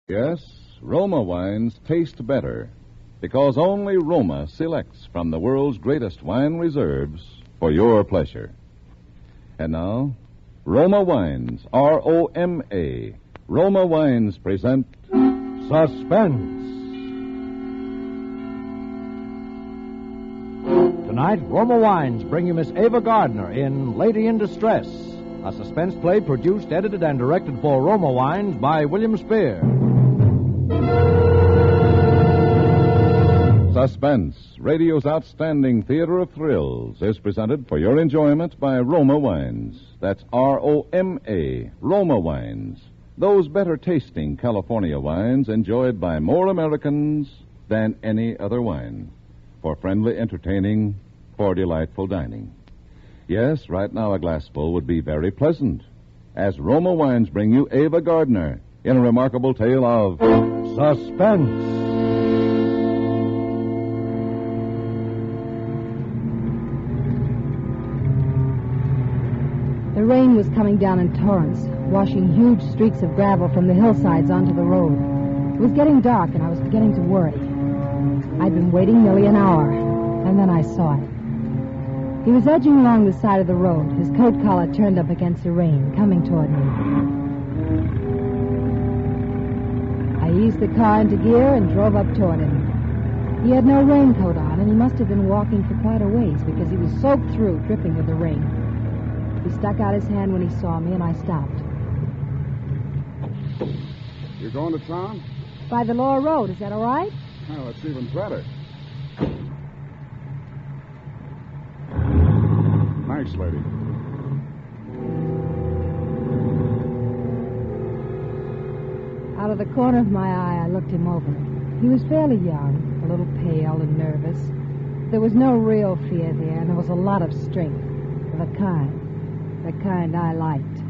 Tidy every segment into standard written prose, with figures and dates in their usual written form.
Yes, Roma wines taste better because only Roma selects from the world's greatest wine reserves for your pleasure. And now, Roma Wines, R-O-M-A. Roma Wines present Suspense. Tonight, Roma Wines bring you Miss Ava Gardner in Lady in Distress, a suspense play produced, edited, and directed for Roma Wines by William Spear. Suspense, radio's outstanding theater of thrills, is presented for your enjoyment by Roma Wines. That's R-O-M-A, Roma Wines. Those better-tasting California wines enjoyed by more Americans than any other wine. For friendly entertaining, for delightful dining. Yes, right now a glassful would be very pleasant. As Roma Wines bring you Ava Gardner in a remarkable tale of Suspense. The rain was coming down in torrents, washing huge streaks of gravel from the hillsides onto the road. It was getting dark, and I was beginning to worry. I'd been waiting nearly an hour, and then I saw it. He was edging along the side of the road, his coat collar turned up against the rain, coming toward me. I eased the car into gear and drove up toward him. He had no raincoat on, and he must have been walking for quite a ways because he was soaked through, dripping with the rain. He stuck out his hand when he saw me, and I stopped. You're going to town? By the lower road, is that all right? Well, that's even better. Thanks, lady. Out of the corner of my eye, I looked him over. He was fairly young, a little pale and nervous. There was no real fear there, and there was a lot of strength. The kind I liked.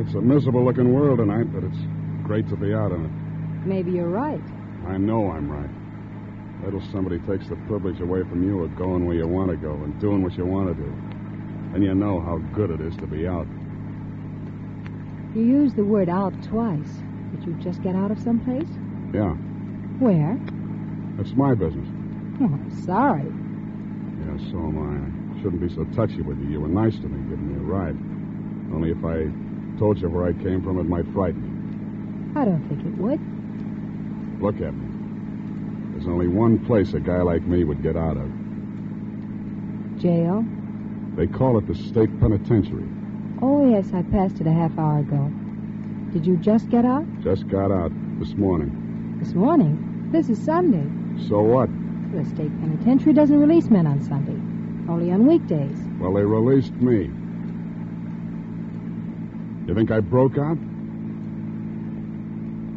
It's a miserable-looking world tonight, but it's great to be out in it. Maybe you're right. I know I'm right. Wait till somebody takes the privilege away from you of going where you want to go and doing what you want to do. And you know how good it is to be out. You used the word out twice. Did you just get out of someplace? Yeah. Where? That's my business. Oh, I'm sorry. Yeah, so am I. I shouldn't be so touchy with you. You were nice to me, giving me a ride. Only if I told you where I came from, it might frighten you. I don't think it would. Look at me. There's only one place a guy like me would get out of. Jail? They call it the state penitentiary. Oh, yes, I passed it a half hour ago. Did you just get out? Just got out this morning. This morning? This is Sunday. So what? The state penitentiary doesn't release men on Sunday. Only on weekdays. Well, they released me. You think I broke out?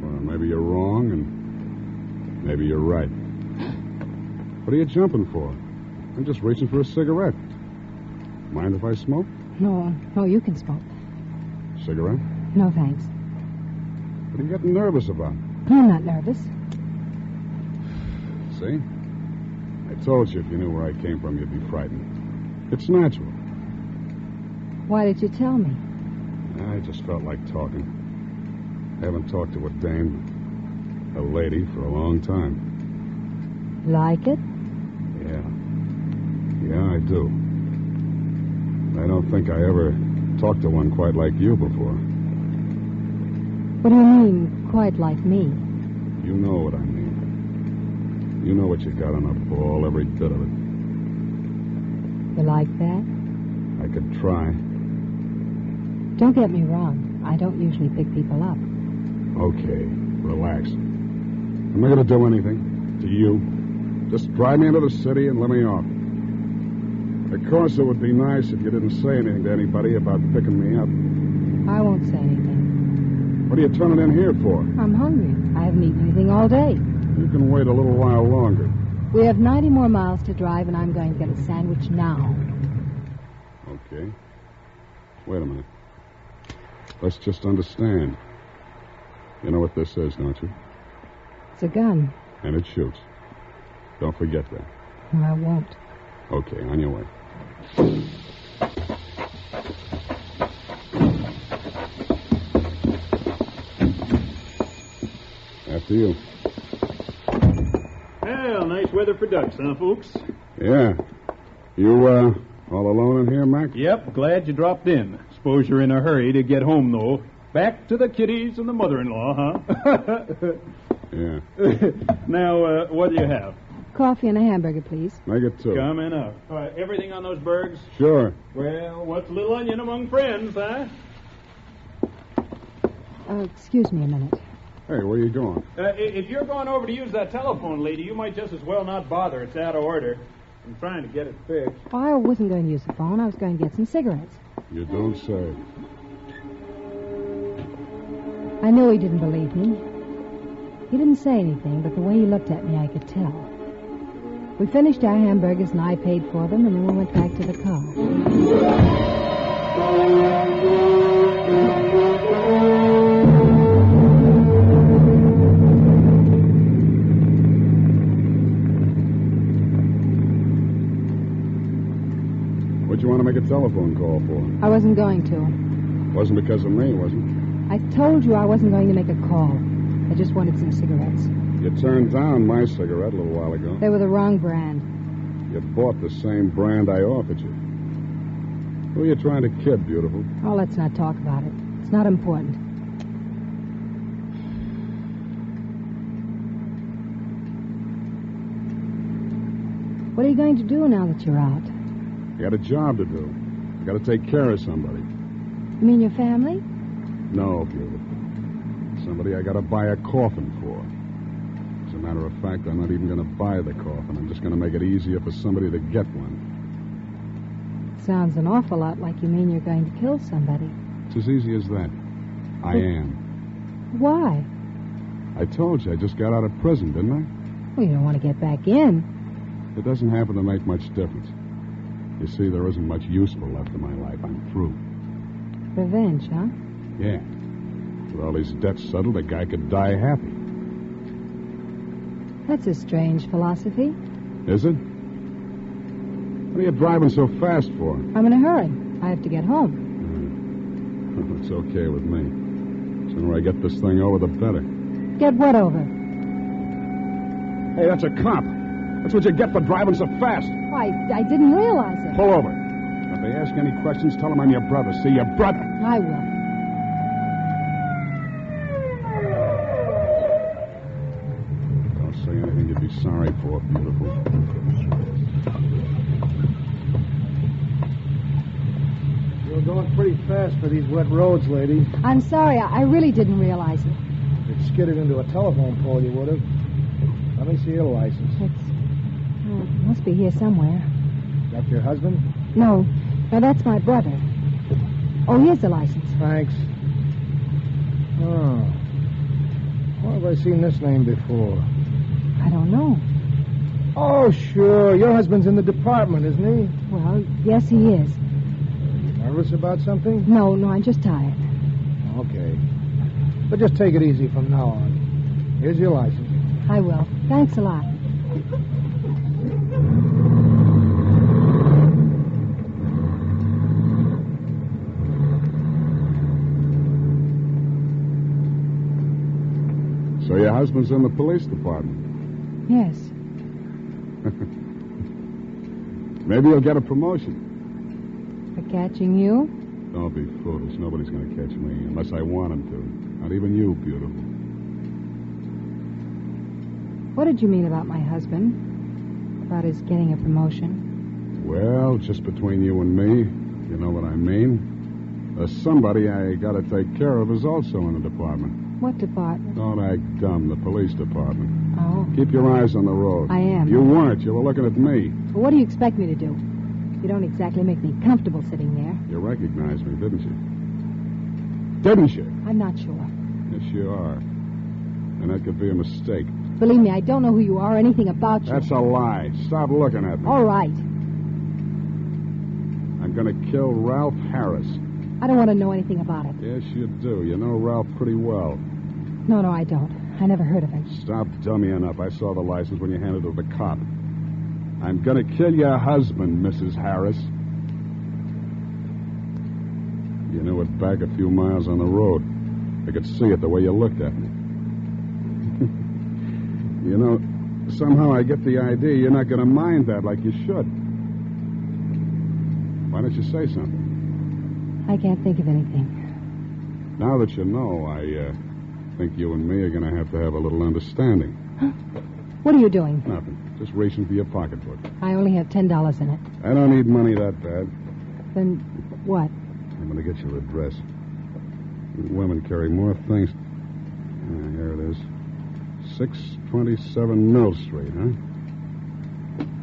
Well, maybe you're wrong, and maybe you're right. What are you jumping for? I'm just reaching for a cigarette. Mind if I smoke? No, you can smoke. Cigarette? No, thanks. What are you getting nervous about? I'm not nervous. See? I told you if you knew where I came from, you'd be frightened. It's natural. Why did you tell me? I just felt like talking. I haven't talked to a dame, a lady, for a long time. Like it? Yeah. Yeah, I do. I don't think I ever talked to one quite like you before. What do you mean, quite like me? You know what I mean. You know what you got on a ball, every bit of it. You like that? I could try. Don't get me wrong. I don't usually pick people up. Okay, relax. I'm not going to do anything to you. Just drive me into the city and let me off. Of course, it would be nice if you didn't say anything to anybody about picking me up. I won't say anything. What are you turning in here for? I'm hungry. I haven't eaten anything all day. You can wait a little while longer. We have 90 more miles to drive, and I'm going to get a sandwich now. Okay. Wait a minute. Let's just understand. You know what this is, don't you? It's a gun. And it shoots. Don't forget that. I won't. Okay, on your way. After you. Well, nice weather for ducks, huh, folks? Yeah. You, all alone in here, Mac? Yep, glad you dropped in. Suppose you're in a hurry to get home, though. Back to the kiddies and the mother-in-law, huh? Yeah. Now, what do you have? Coffee and a hamburger, please. Make it two. Coming up. Everything on those burgers? Sure. Well, what's a little onion among friends, huh? Excuse me a minute. Hey, where you going? If you're going over to use that telephone, lady, you might just as well not bother. It's out of order. I'm trying to get it fixed. Oh, I wasn't going to use the phone. I was going to get some cigarettes. You don't say. I knew he didn't believe me. He didn't say anything, but the way he looked at me, I could tell. We finished our hamburgers, and I paid for them, and then we went back to the car. What'd you want to make a telephone call for? I wasn't going to. Wasn't because of me, was it? I told you I wasn't going to make a call. I just wanted some cigarettes. You turned down my cigarette a little while ago. They were the wrong brand. You bought the same brand I offered you. Who are you trying to kid, beautiful? Oh, let's not talk about it. It's not important. What are you going to do now that you're out? I got a job to do. I got to take care of somebody. You mean your family? No, beautiful. Somebody I got to buy a coffin for. As a matter of fact, I'm not even going to buy the coffin. I'm just going to make it easier for somebody to get one. Sounds an awful lot like you mean you're going to kill somebody. It's as easy as that. I am. Why? I told you I just got out of prison, didn't I? Well, you don't want to get back in. It doesn't happen to make much difference. You see, there isn't much useful left in my life. I'm through. Revenge, huh? Yeah. With all these debts settled, a guy could die happy. That's a strange philosophy. Is it? What are you driving so fast for? I'm in a hurry. I have to get home. It's okay with me. The sooner I get this thing over, the better. Get what over? Hey, that's a cop. That's what you get for driving so fast. Why, I didn't realize it. Pull over. If they ask any questions, tell them I'm your brother. See, your brother. I will. Don't say anything you'd be sorry for, beautiful. You're going pretty fast for these wet roads, lady. I'm sorry. I really didn't realize it. If you'd skidded into a telephone pole, you would have. Let me see your license. It must be here somewhere. That your husband? No, that's my brother. Oh, here's the license. Thanks. Oh. Where have I seen this name before? I don't know. Oh, sure. Your husband's in the department, isn't he? Well, yes, he is. Nervous about something? No, I'm just tired. Okay. But just take it easy from now on. Here's your license. I will. Thanks a lot. So your husband's in the police department? Yes. Maybe you'll get a promotion. For catching you? Don't be foolish. Nobody's going to catch me unless I want him to. Not even you, beautiful. What did you mean about my husband? About his getting a promotion? Well, just between you and me, you know what I mean. There's somebody I got to take care of is also in the department. What department? Don't act dumb. The police department. Oh. Keep your eyes on the road. I am. You weren't. You were looking at me. Well, what do you expect me to do? You don't exactly make me comfortable sitting there. You recognized me, didn't you? Didn't you? I'm not sure. Yes, you are. And that could be a mistake. Believe me, I don't know who you are or anything about you. That's a lie. Stop looking at me. All right. I'm going to kill Ralph Harris. I don't want to know anything about it. Yes, you do. You know Ralph pretty well. No, I don't. I never heard of him. Stop dummying up. I saw the license when you handed it to the cop. I'm going to kill your husband, Mrs. Harris. You knew it back a few miles on the road. I could see it the way you looked at me. You know, somehow I get the idea you're not going to mind that like you should. Why don't you say something? I can't think of anything. Now that you know, I think you and me are going to have a little understanding. What are you doing? Nothing. Just reaching for your pocketbook. I only have $10 in it. I don't need money that bad. Then what? I'm going to get your address. You women carry more things. Here it is. 627 Mill Street, huh?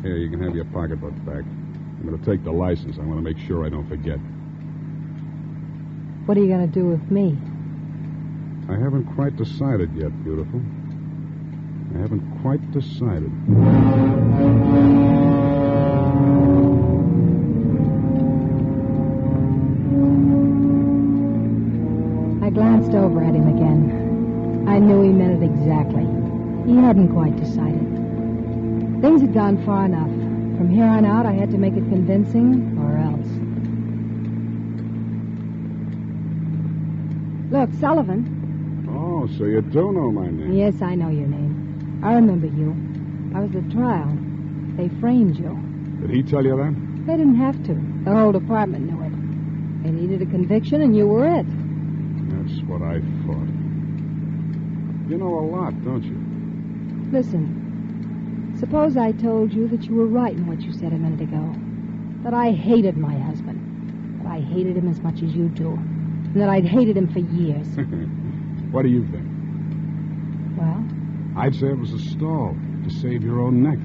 Here, you can have your pocketbook back. I'm going to take the license. I want to make sure I don't forget. What are you going to do with me? I haven't quite decided yet, beautiful. I haven't quite decided. I glanced over at him again. I knew he meant it exactly. He hadn't quite decided. Things had gone far enough. From here on out, I had to make it convincing or else. Look, Sullivan. Oh, so you do know my name. Yes, I know your name. I remember you. I was at trial. They framed you. Did he tell you that? They didn't have to. The whole department knew it. They needed a conviction, and you were it. That's what I thought. You know a lot, don't you? Listen, suppose I told you that you were right in what you said a minute ago. That I hated my husband. That I hated him as much as you do. And that I'd hated him for years. What do you think? Well? I'd say it was a stall to save your own neck.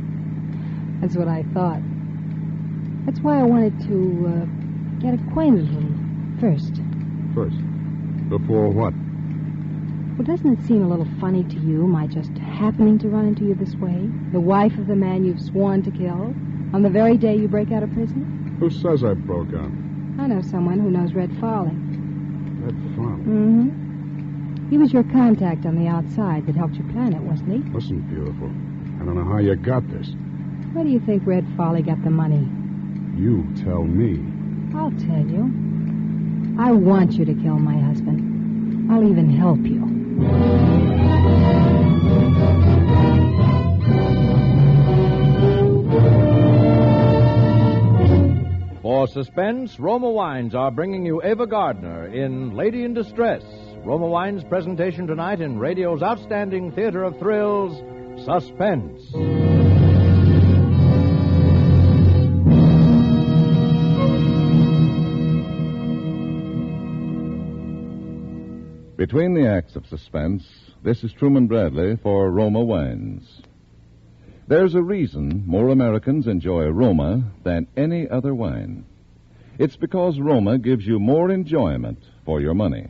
That's what I thought. That's why I wanted to get acquainted a little first. First? Before what? Well, doesn't it seem a little funny to you, my just happening to run into you this way? The wife of the man you've sworn to kill, on the very day you break out of prison? Who says I broke out? I know someone who knows Red Farley. Red Farley? Mm-hmm. He was your contact on the outside that helped you plan it, wasn't he? Listen, beautiful, I don't know how you got this. Where do you think Red Farley got the money? You tell me. I'll tell you. I want you to kill my husband. I'll even help you. For Suspense, Roma Wines are bringing you Ava Gardner in Lady in Distress. Roma Wines' presentation tonight in radio's outstanding theater of thrills, Suspense. Between the acts of Suspense, this is Truman Bradley for Roma Wines. There's a reason more Americans enjoy Roma than any other wine. It's because Roma gives you more enjoyment for your money.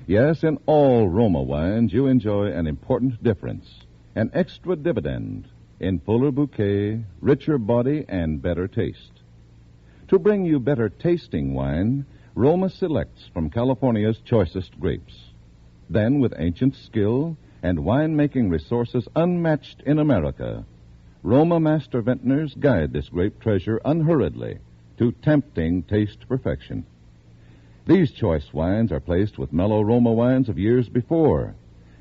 Yes, in all Roma wines, you enjoy an important difference, an extra dividend in fuller bouquet, richer body, and better taste. To bring you better tasting wine, Roma selects from California's choicest grapes. Then, with ancient skill and wine-making resources unmatched in America, Roma master vintners guide this grape treasure unhurriedly to tempting taste perfection. These choice wines are placed with mellow Roma wines of years before,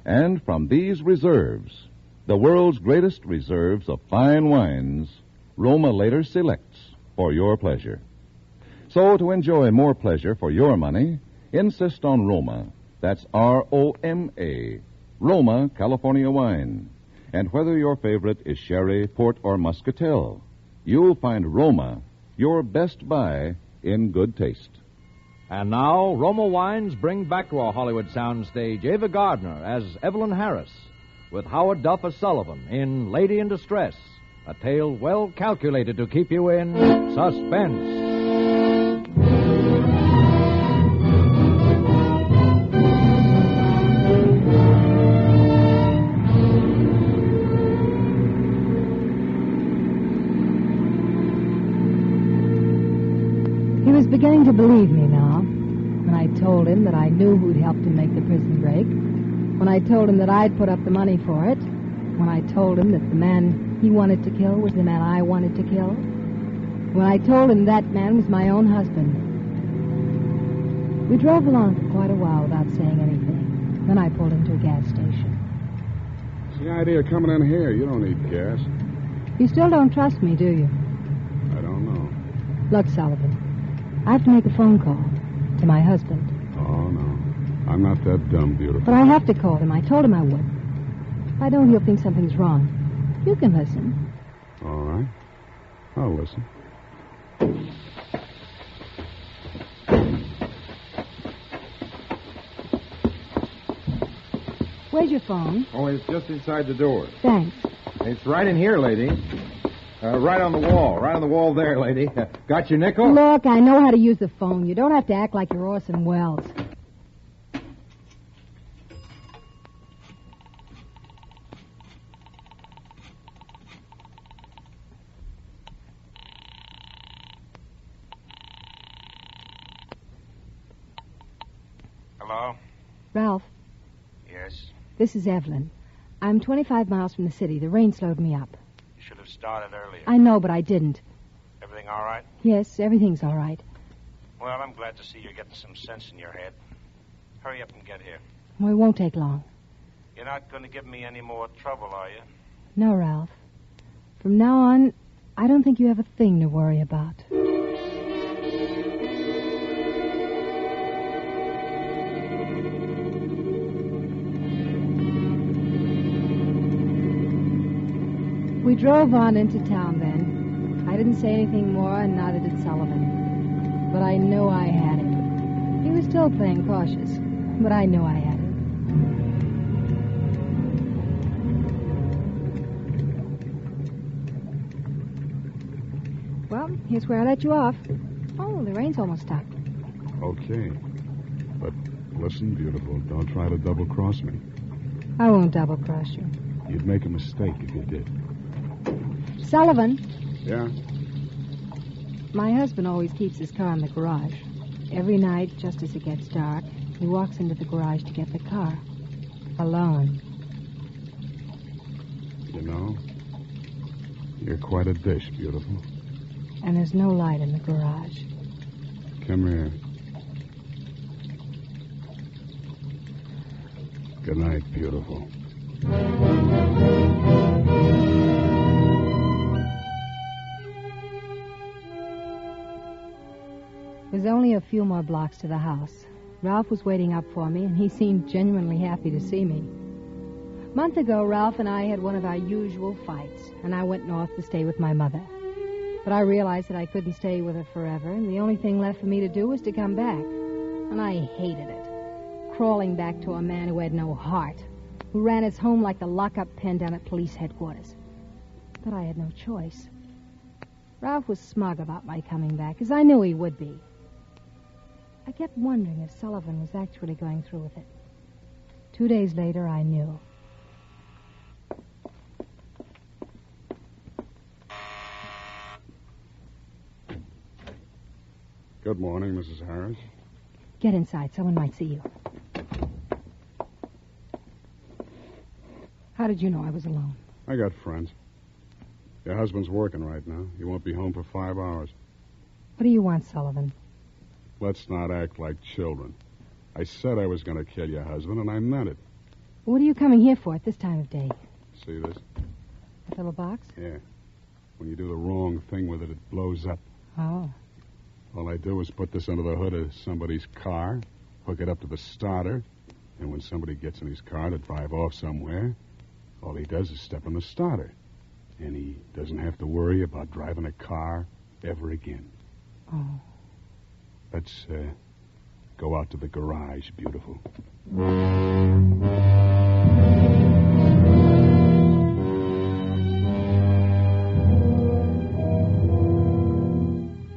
and from these reserves, the world's greatest reserves of fine wines, Roma later selects for your pleasure. So, to enjoy more pleasure for your money, insist on Roma. That's R-O-M-A, Roma California wine. And whether your favorite is sherry, port, or muscatel, you'll find Roma your best buy in good taste. And now, Roma Wines bring back to our Hollywood soundstage Ava Gardner as Evelyn Harris, with Howard Duff as Sullivan in Lady in Distress, a tale well calculated to keep you in suspense. He was beginning to believe me now. When I told him that I knew who'd helped him make the prison break. When I told him that I'd put up the money for it. When I told him that the man he wanted to kill was the man I wanted to kill. When I told him that man was my own husband. We drove along for quite a while without saying anything. Then I pulled into a gas station. The idea of coming in here, you don't need gas. You still don't trust me, do you? I don't know. Look, Sullivan, I have to make a phone call to my husband. Oh, no. I'm not that dumb, beautiful. But I have to call him. I told him I would. If I don't, he'll think something's wrong. You can listen. All right. I'll listen. Where's your phone? Oh, it's just inside the door. Thanks. It's right in here, lady. Right on the wall. Right on the wall there, lady. Got your nickel? Look, I know how to use the phone. You don't have to act like you're Orson Welles. Hello? Ralph, Yes? this is Evelyn. I'm 25 miles from the city. The rain slowed me up. You should have started earlier. I know, but I didn't. Everything all right? Yes, everything's all right. Well, I'm glad to see you're getting some sense in your head. Hurry up and get here. Well, it won't take long. You're not going to give me any more trouble, are you? No, Ralph. From now on, I don't think you have a thing to worry about. We drove on into town then. I didn't say anything more, and neither did Sullivan. But I knew I had it. He was still playing cautious, but I knew I had it. Well, here's where I let you off. Oh, the rain's almost stopped. Okay. But listen, beautiful, don't try to double-cross me. I won't double-cross you. You'd make a mistake if you did. Sullivan, Yeah? my husband always keeps his car in the garage. Every night, just as it gets dark, he walks into the garage to get the car. Alone. You know, you're quite a dish, beautiful. And there's no light in the garage. Come here. Good night, beautiful. There's only a few more blocks to the house. Ralph was waiting up for me, and he seemed genuinely happy to see me. A month ago, Ralph and I had one of our usual fights, and I went north to stay with my mother. But I realized that I couldn't stay with her forever, and the only thing left for me to do was to come back. And I hated it. Crawling back to a man who had no heart, who ran his home like the lock-up pen down at police headquarters. But I had no choice. Ralph was smug about my coming back, as I knew he would be. I kept wondering if Sullivan was actually going through with it. 2 days later, I knew. Good morning, Mrs. Harris. Get inside. Someone might see you. How did you know I was alone? I got friends. Your husband's working right now. He won't be home for 5 hours. What do you want, Sullivan? Let's not act like children. I said I was going to kill your husband, and I meant it. What are you coming here for at this time of day? See this? That little box? Yeah. When you do the wrong thing with it, it blows up. Oh. All I do is put this under the hood of somebody's car, hook it up to the starter, and when somebody gets in his car to drive off somewhere, all he does is step on the starter. And he doesn't have to worry about driving a car ever again. Oh. Let's go out to the garage, beautiful.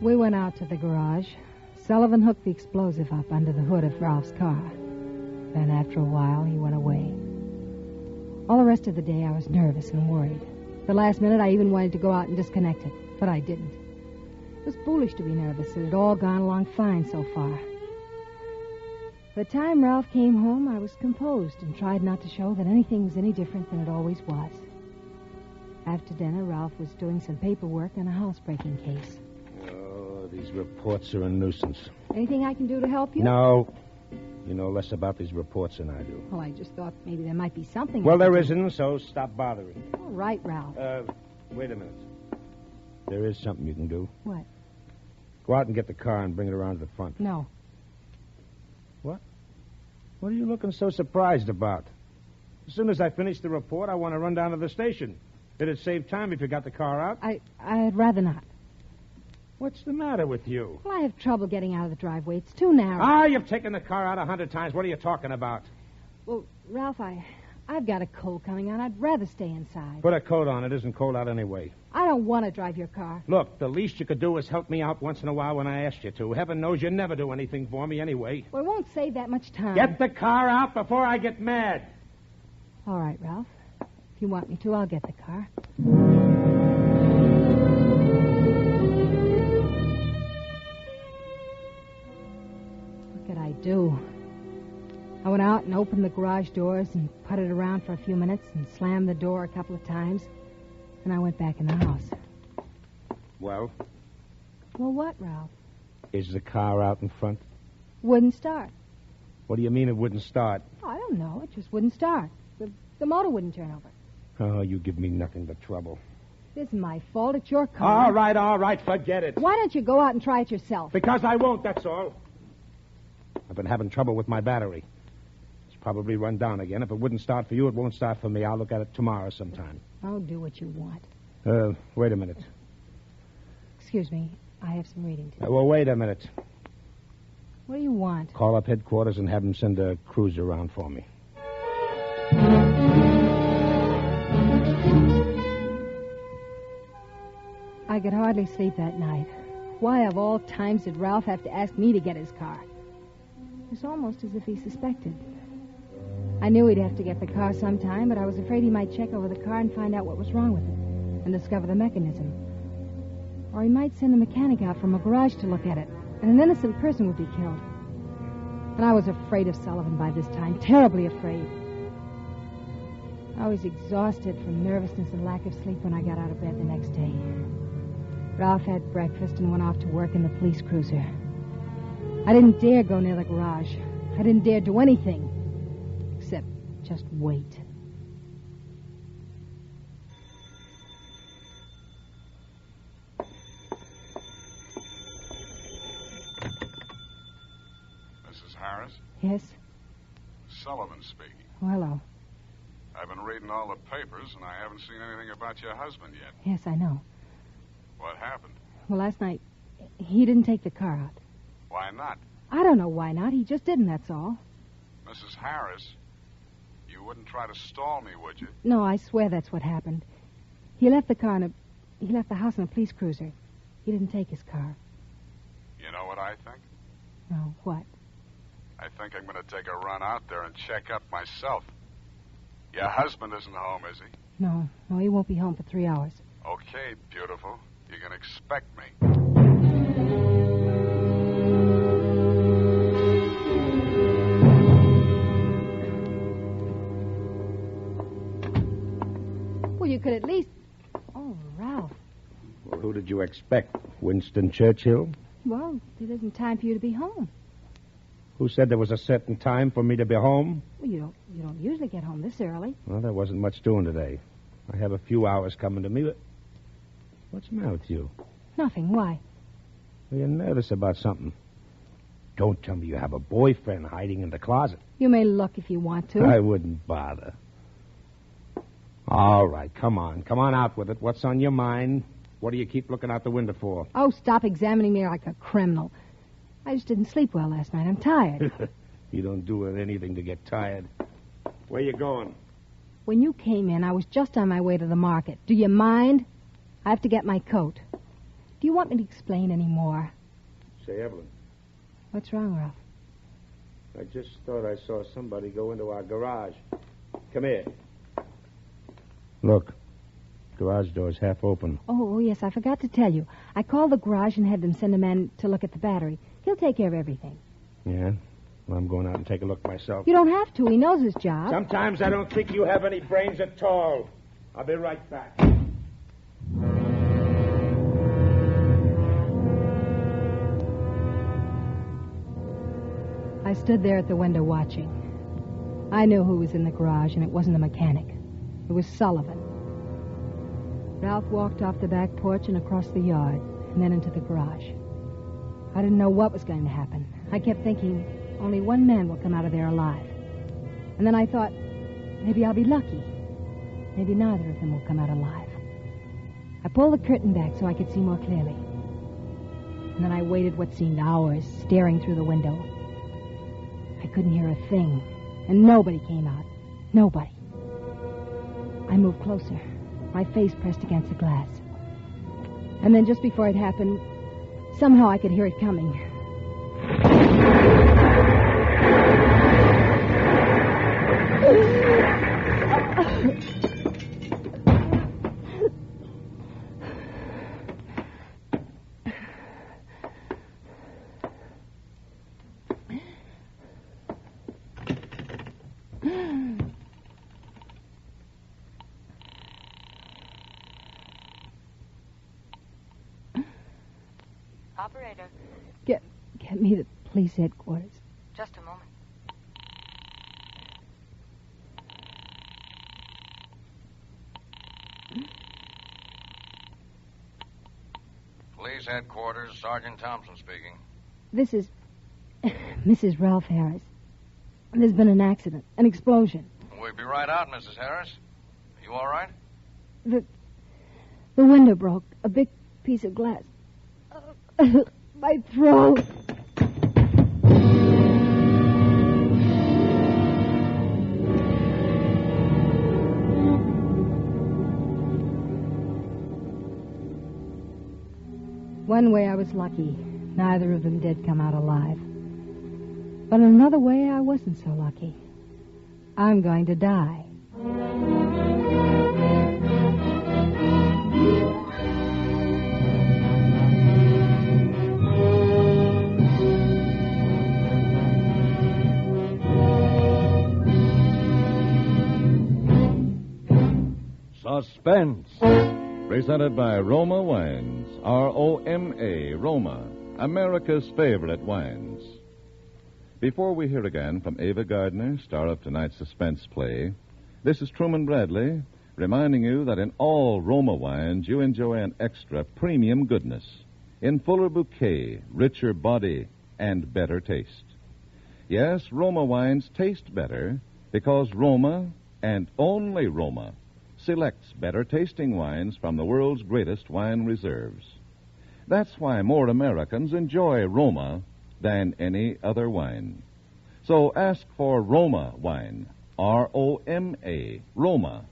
We went out to the garage. Sullivan hooked the explosive up under the hood of Ralph's car. Then after a while, he went away. All the rest of the day, I was nervous and worried. The last minute, I even wanted to go out and disconnect it, but I didn't. It was foolish to be nervous. It had all gone along fine so far. By the time Ralph came home, I was composed and tried not to show that anything was any different than it always was. After dinner, Ralph was doing some paperwork on a housebreaking case. Oh, these reports are a nuisance. Anything I can do to help you? No. You know less about these reports than I do. Well, I just thought maybe there might be something. Well, there isn't, so stop bothering. All right, Ralph. Wait a minute. There is something you can do. What? Go out and get the car and bring it around to the front. No. What? What are you looking so surprised about? As soon as I finish the report, I want to run down to the station. It'd save time if you got the car out. I'd rather not. What's the matter with you? Well, I have trouble getting out of the driveway. It's too narrow. You've taken the car out 100 times. What are you talking about? Well, Ralph, I've got a cold coming on. I'd rather stay inside. Put a coat on. It isn't cold out anyway. I don't want to drive your car. Look, the least you could do is help me out once in a while when I asked you to. Heaven knows you never do anything for me anyway. Well, it won't save that much time. Get the car out before I get mad. All right, Ralph. If you want me to, I'll get the car. What could I do? I went out and opened the garage doors and putted around for a few minutes and slammed the door a couple of times. And I went back in the house. Well? Well, what, Ralph? Is the car out in front? Wouldn't start. What do you mean it wouldn't start? Oh, I don't know. It just wouldn't start. The motor wouldn't turn over. Oh, you give me nothing but trouble. It isn't my fault. It's your car. All right. Forget it. Why don't you go out and try it yourself? Because I won't, that's all. I've been having trouble with my battery. It's probably run down again. If it wouldn't start for you, it won't start for me. I'll look at it tomorrow sometime. Oh, do what you want. Wait a minute. Excuse me. I have some reading to do. Well, wait a minute. What do you want? Call up headquarters and have them send a cruiser around for me. I could hardly sleep that night. Why, of all times, did Ralph have to ask me to get his car? It was almost as if he suspected. I knew he'd have to get the car sometime, but I was afraid he might check over the car and find out what was wrong with it and discover the mechanism. Or he might send a mechanic out from a garage to look at it, and an innocent person would be killed. And I was afraid of Sullivan by this time, terribly afraid. I was exhausted from nervousness and lack of sleep when I got out of bed the next day. Ralph had breakfast and went off to work in the police cruiser. I didn't dare go near the garage. I didn't dare do anything except just wait. Mrs. Harris? Yes? Sullivan speaking. Oh, hello. I've been reading all the papers, and I haven't seen anything about your husband yet. Yes, I know. What happened? Well, last night, he didn't take the car out. Why not? I don't know why not. He just didn't, that's all. Mrs. Harris, you wouldn't try to stall me, would you? No, I swear that's what happened. He left the house in a police cruiser. He didn't take his car. You know what I think? No, what? I think I'm going to take a run out there and check up myself. Your husband isn't home, is he? No, he won't be home for 3 hours. Okay, beautiful. You can expect me. Well, you could at least... Oh, Ralph. Well, who did you expect? Winston Churchill? Well, it isn't time for you to be home. Who said there was a certain time for me to be home? Well, you don't usually get home this early. Well, there wasn't much doing today. I have a few hours coming to me, but... What's the matter with you? Nothing. Why? Well, you're nervous about something. Don't tell me you have a boyfriend hiding in the closet. You may look if you want to. I wouldn't bother. All right, come on. Come on out with it. What's on your mind? What do you keep looking out the window for? Oh, stop examining me like a criminal. I just didn't sleep well last night. I'm tired. You don't do anything to get tired. Where you going? When you came in, I was just on my way to the market. Do you mind? I have to get my coat. Do you want me to explain any more? Say, Evelyn. What's wrong, Ralph? I just thought I saw somebody go into our garage. Come here. Look. Garage door's half open. Oh, yes, I forgot to tell you. I called the garage and had them send a man to look at the battery. He'll take care of everything. Yeah? Well, I'm going out and take a look myself. You don't have to. He knows his job. Sometimes I don't think you have any brains at all. I'll be right back. I stood there at the window watching. I knew who was in the garage, and it wasn't the mechanic. It was Sullivan. Ralph walked off the back porch and across the yard, and then into the garage. I didn't know what was going to happen. I kept thinking, only one man will come out of there alive. And then I thought, maybe I'll be lucky. Maybe neither of them will come out alive. I pulled the curtain back so I could see more clearly. And then I waited what seemed hours, staring through the window. I couldn't hear a thing, and nobody came out. Nobody. I moved closer, my face pressed against the glass. And then just before it happened, somehow I could hear it coming. Operator, Get me to police headquarters. just a moment. Police headquarters, Sergeant Thompson speaking. This is Mrs. Ralph Harris. There's been an accident, an explosion. We'll be right out, Mrs. Harris. You all right? The window broke. A big piece of glass. My throat. One way I was lucky. Neither of them did come out alive. But in another way, I wasn't so lucky. I'm going to die. Suspense. Presented by Roma Wines. R-O-M-A, Roma, America's favorite wines. Before we hear again from Ava Gardner, star of tonight's suspense play, this is Truman Bradley reminding you that in all Roma wines you enjoy an extra premium goodness in fuller bouquet, richer body, and better taste. Yes, Roma wines taste better because Roma, and only Roma, selects better tasting wines from the world's greatest wine reserves. That's why more Americans enjoy Roma than any other wine. So ask for Roma wine, R-O-M-A, Roma,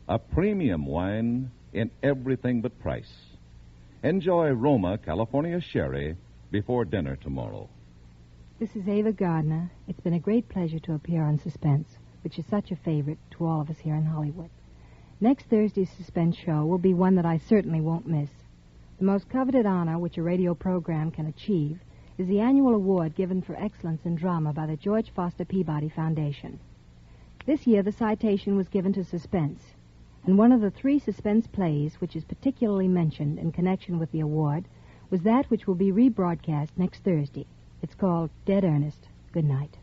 a premium wine in everything but price. Enjoy Roma California Sherry before dinner tomorrow. This is Ava Gardner. It's been a great pleasure to appear on Suspense, which is such a favorite to all of us here in Hollywood. Next Thursday's Suspense show will be one that I certainly won't miss. The most coveted honor which a radio program can achieve is the annual award given for excellence in drama by the George Foster Peabody Foundation. This year, the citation was given to Suspense, and one of the 3 suspense plays which is particularly mentioned in connection with the award was that which will be rebroadcast next Thursday. It's called Dead Ernest. Good night.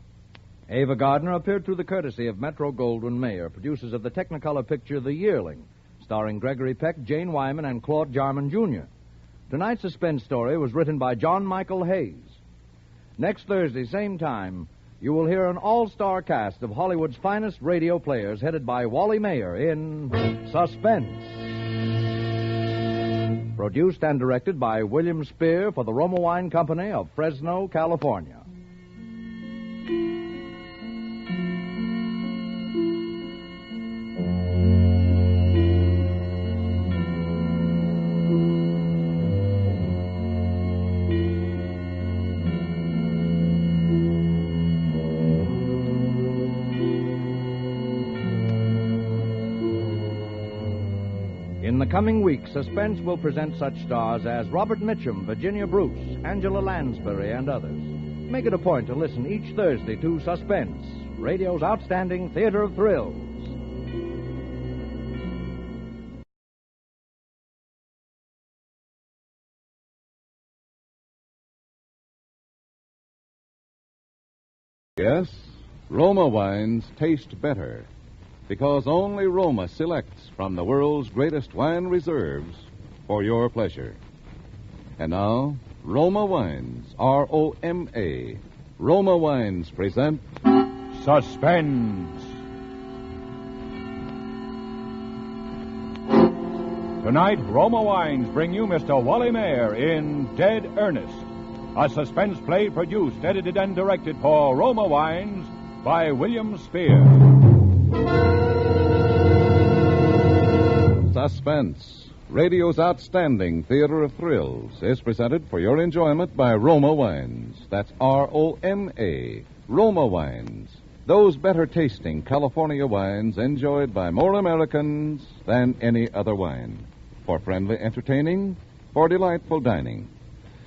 Ava Gardner appeared through the courtesy of Metro-Goldwyn-Mayer, producers of the Technicolor picture The Yearling, starring Gregory Peck, Jane Wyman, and Claude Jarman, Jr. Tonight's suspense story was written by John Michael Hayes. Next Thursday, same time, you will hear an all-star cast of Hollywood's finest radio players headed by Wally Mayer in Suspense. Produced and directed by William Spear for the Roma Wine Company of Fresno, California. In the coming weeks, Suspense will present such stars as Robert Mitchum, Virginia Bruce, Angela Lansbury, and others. Make it a point to listen each Thursday to Suspense, radio's outstanding theater of thrills. Yes, Roma wines taste better because only Roma selects from the world's greatest wine reserves for your pleasure. And now, Roma Wines, R-O-M-A. Roma Wines present Suspense. Tonight, Roma Wines bring you Mr. Wally Mayer in Dead Ernest, a suspense play produced, edited, and directed for Roma Wines by William Spear. Suspense, radio's outstanding theater of thrills, is presented for your enjoyment by Roma Wines. That's R-O-M-A, Roma Wines. Those better tasting California wines enjoyed by more Americans than any other wine. For friendly entertaining, for delightful dining.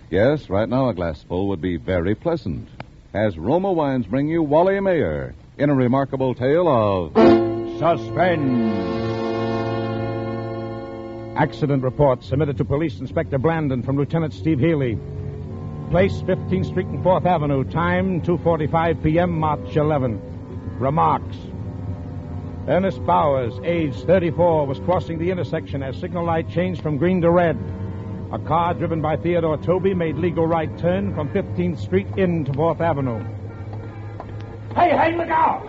Yes, right now a glassful would be very pleasant. As Roma Wines bring you Wally Mayer in a remarkable tale of Suspense. Accident report submitted to Police Inspector Blandon from Lieutenant Steve Healy. Place 15th Street and 4th Avenue. Time 2:45 p.m. March 11. Remarks. Ernest Bowers, age 34, was crossing the intersection as signal light changed from green to red. A car driven by Theodore Toby made legal right turn from 15th Street into 4th Avenue. Hey, look out!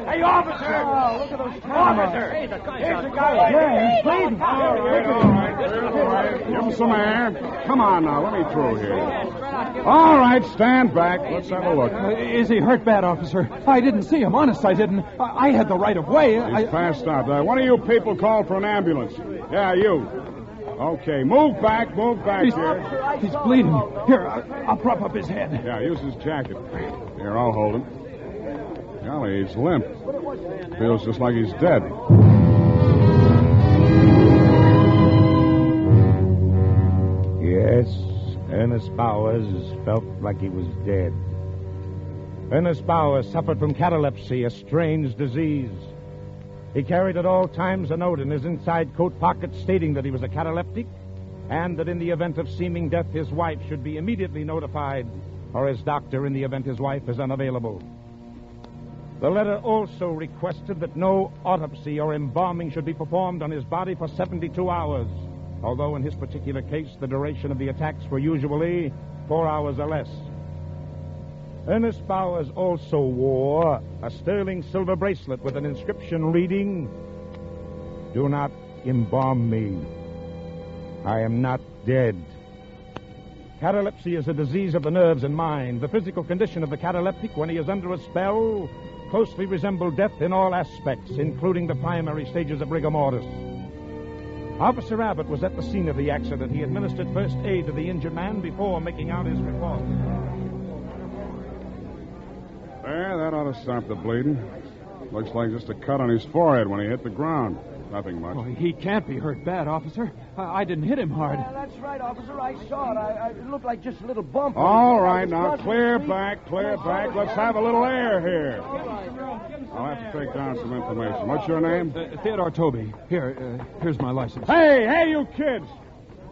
Hey, officer! Oh, look at those Officer! Hey, the guy's here's the guy. Yeah, he's bleeding. All right. Give him some air. Come on now, let me through here. All right, stand back. Let's have a look. Is he hurt bad, officer? I didn't see him. Honest, I didn't. I had the right of way. He's passed out. One of you people call for an ambulance. Yeah, you. Okay, move back here. He's bleeding. Here, I'll prop up his head. Yeah, use his jacket. Here, I'll hold him. Golly, he's limp. Feels just like he's dead. Yes, Ernest Bowers felt like he was dead. Ernest Bowers suffered from catalepsy, a strange disease. He carried at all times a note in his inside coat pocket stating that he was a cataleptic and that in the event of seeming death, his wife should be immediately notified, or his doctor in the event his wife is unavailable. The letter also requested that no autopsy or embalming should be performed on his body for 72 hours, although in his particular case, the duration of the attacks were usually 4 hours or less. Ernest Bowers also wore a sterling silver bracelet with an inscription reading, "Do not embalm me. I am not dead." Catalepsy is a disease of the nerves and mind. The physical condition of the cataleptic when he is under a spell closely resembles death in all aspects, including the primary stages of rigor mortis. Officer Abbott was at the scene of the accident. He administered first aid to the injured man before making out his report. There, that ought to stop the bleeding. Looks like just a cut on his forehead when he hit the ground. Nothing much. Well, he can't be hurt bad, officer. I didn't hit him hard. Yeah, that's right, officer. I saw it. It looked like just a little bump. All right, now, clear back. Let's have a little air here. I'll have to take down some information. What's your name? Theodore Toby. Here's my license. Hey, you kids!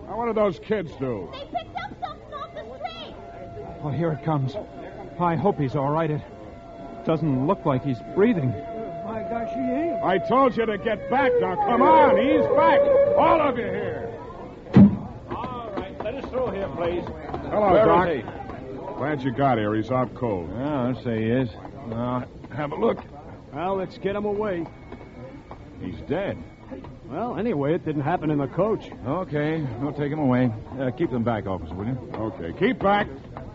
Now, what did those kids do? They picked up something off the street. Well, here it comes. I hope he's all right. It doesn't look like he's breathing. My gosh, he ain't. I told you to get back. Now, come on. He's back. All of you here. All right, let us through here, please. Hello, Where Doc. is he? Glad you got here. He's out cold. Yeah, I'd say he is. Have a look. Well, let's get him away. He's dead. Well, anyway, it didn't happen in the coach. Okay, we'll take him away. Keep them back, officer, will you? Okay, keep back.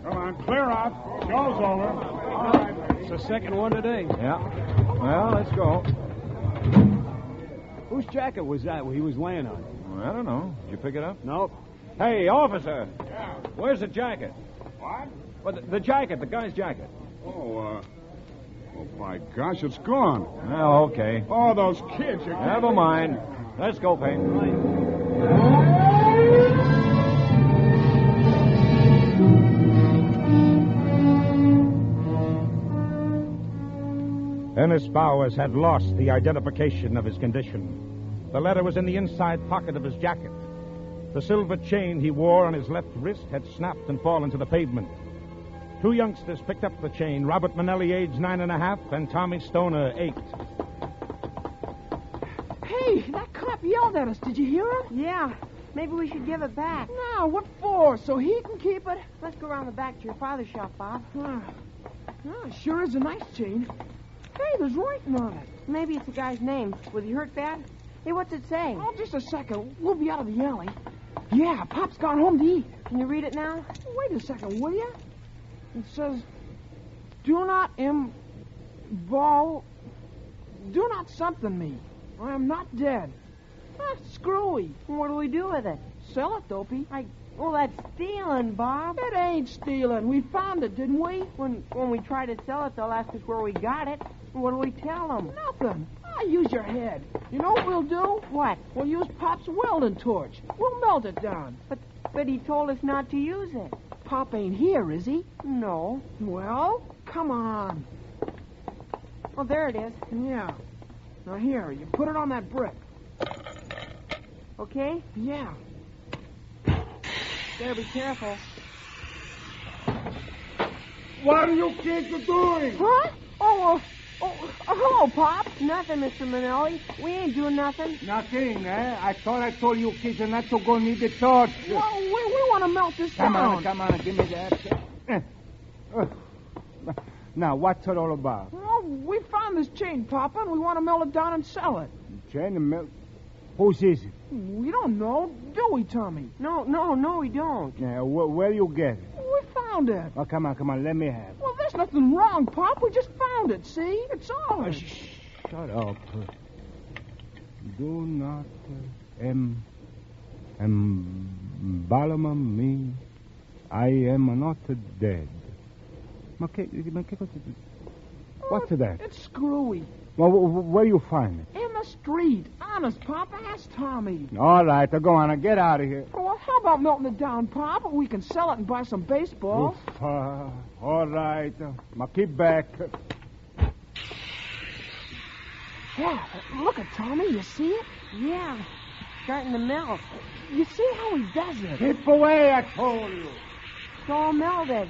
Come on, clear out. Show's over. All right. It's the second one today. Yeah. Well, let's go. Whose jacket was that he was laying on? Well, I don't know. Did you pick it up? Nope. Hey, officer. Yeah. Where's the jacket? What? Well, the jacket, the guy's jacket. Oh, my gosh, it's gone. Well, okay. Oh, those kids. Never mind. Let's go, Payne. Ernest Bowers had lost the identification of his condition. The letter was in the inside pocket of his jacket. The silver chain he wore on his left wrist had snapped and fallen to the pavement. 2 youngsters picked up the chain. Robert Manelli, age 9.5, and Tommy Stoner, 8. Hey, that cop yelled at us. Did you hear him? Yeah. Maybe we should give it back. No, what for? So he can keep it? Let's go around the back to your father's shop, Bob. Sure is a nice chain. Hey, there's writing on it. Maybe it's the guy's name. Was he hurt bad? Hey, what's it say? Oh, just a second. We'll be out of the alley. Yeah, Pop's gone home to eat. Can you read it now? Wait a second, will you? It says, do not something me. I am not dead. Screwy. What do we do with it? Sell it, Dopey. Well, that's stealing, Bob. It ain't stealing. We found it, didn't we? When we try to sell it, they'll ask us where we got it. What do we tell them? Nothing. Use your head. You know what we'll do? What? We'll use Pop's welding torch. We'll melt it down. But he told us not to use it. Pop ain't here, is he? No. Well, come on. Well, there it is. Yeah. Now here, you put it on that brick. Okay? Yeah. Better be careful. What are you kids doing? Huh? Hello, Pop. Nothing, Mr. Manelli. We ain't doing nothing. Nothing, eh? I thought I told you kids not to go near the torch. Well, we want to melt this down. Come on, give me that. Now, what's it all about? Well, we found this chain, Papa, and we want to melt it down and sell it. Chain and melt? Whose is it? We don't know, do we, Tommy? No, we don't. Yeah, where you get it? We found it. Oh, come on, let me have it. Well, there's nothing wrong, Pop. We just found it, see? It's ours. Shut up. Do not embalm me. I am not dead. What's that? It's screwy. Well, where you find it? In the street. Honest, Pop. Ask Tommy. All right, go on. Get out of here. Well, how about melting it down, Pop? We can sell it and buy some baseballs. All right. Keep back. Yeah, look at Tommy. You see it? Yeah. Starting to melt. You see how he does it? Keep away, I told you. It's all melted.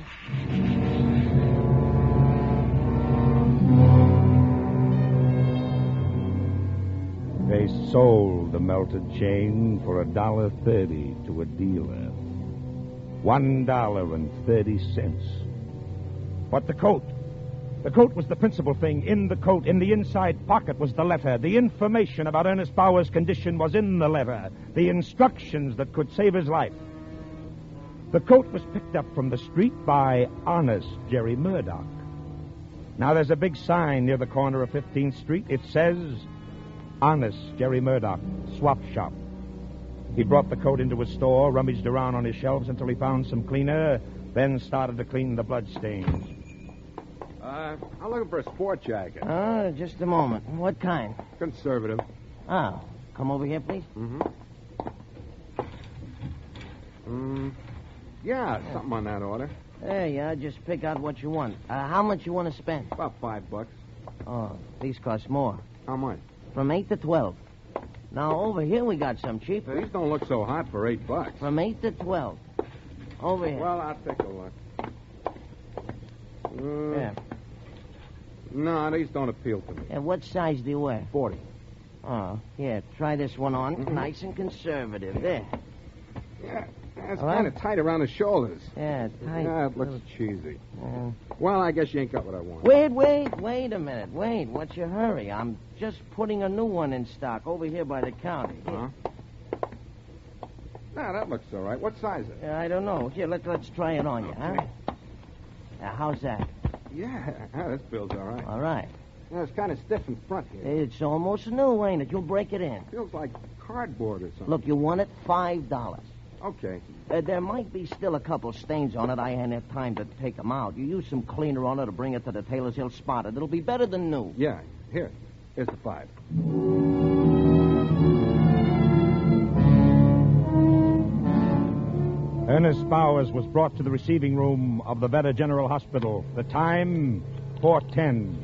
They sold the melted chain for $1.30 to a dealer. $1.30. But the coat. The coat was the principal thing. In the coat, in the inside pocket, was the letter. The information about Ernest Bauer's condition was in the letter. The instructions that could save his life. The coat was picked up from the street by Honest Jerry Murdoch. Now there's a big sign near the corner of 15th Street. It says, Honest Jerry Murdoch, swap shop. He brought the coat into his store, rummaged around on his shelves until he found some cleaner, then started to clean the blood stains. I'm looking for a sport jacket. Just a moment. What kind? Conservative. Oh, come over here, please. Yeah, something on that order. There you are. Just pick out what you want. How much you want to spend? About $5. Oh, these cost more. How much? From 8 to 12. Now, over here we got some cheaper. These don't look so hot for $8. From 8 to 12. Over here. Well, I'll take a look. Yeah. No, these don't appeal to me. And what size do you wear? 40. Oh, here, try this one on. Nice and conservative. There. Yeah, it's kind of tight around the shoulders. Yeah, tight. Yeah, it looks cheesy. Well, I guess you ain't got what I want. Wait a minute. Wait, what's your hurry? I'm just putting a new one in stock over here by the counter. Huh? Nah, that looks all right. What size is it? I don't know. Here, let's try it on you, huh? How's that? Yeah, this feels all right. All right. Yeah, it's kind of stiff in front here. It's almost new, ain't it? You'll break it in. Feels like cardboard or something. Look, you want it? $5. Okay. There might be still a couple stains on it. I ain't had time to take them out. You use some cleaner on it to bring it to the tailor's. He'll spot it. It'll be better than new. Yeah, here. Here's the 5. Ernest Bowers was brought to the receiving room of the Veta General Hospital. The time, 4:10.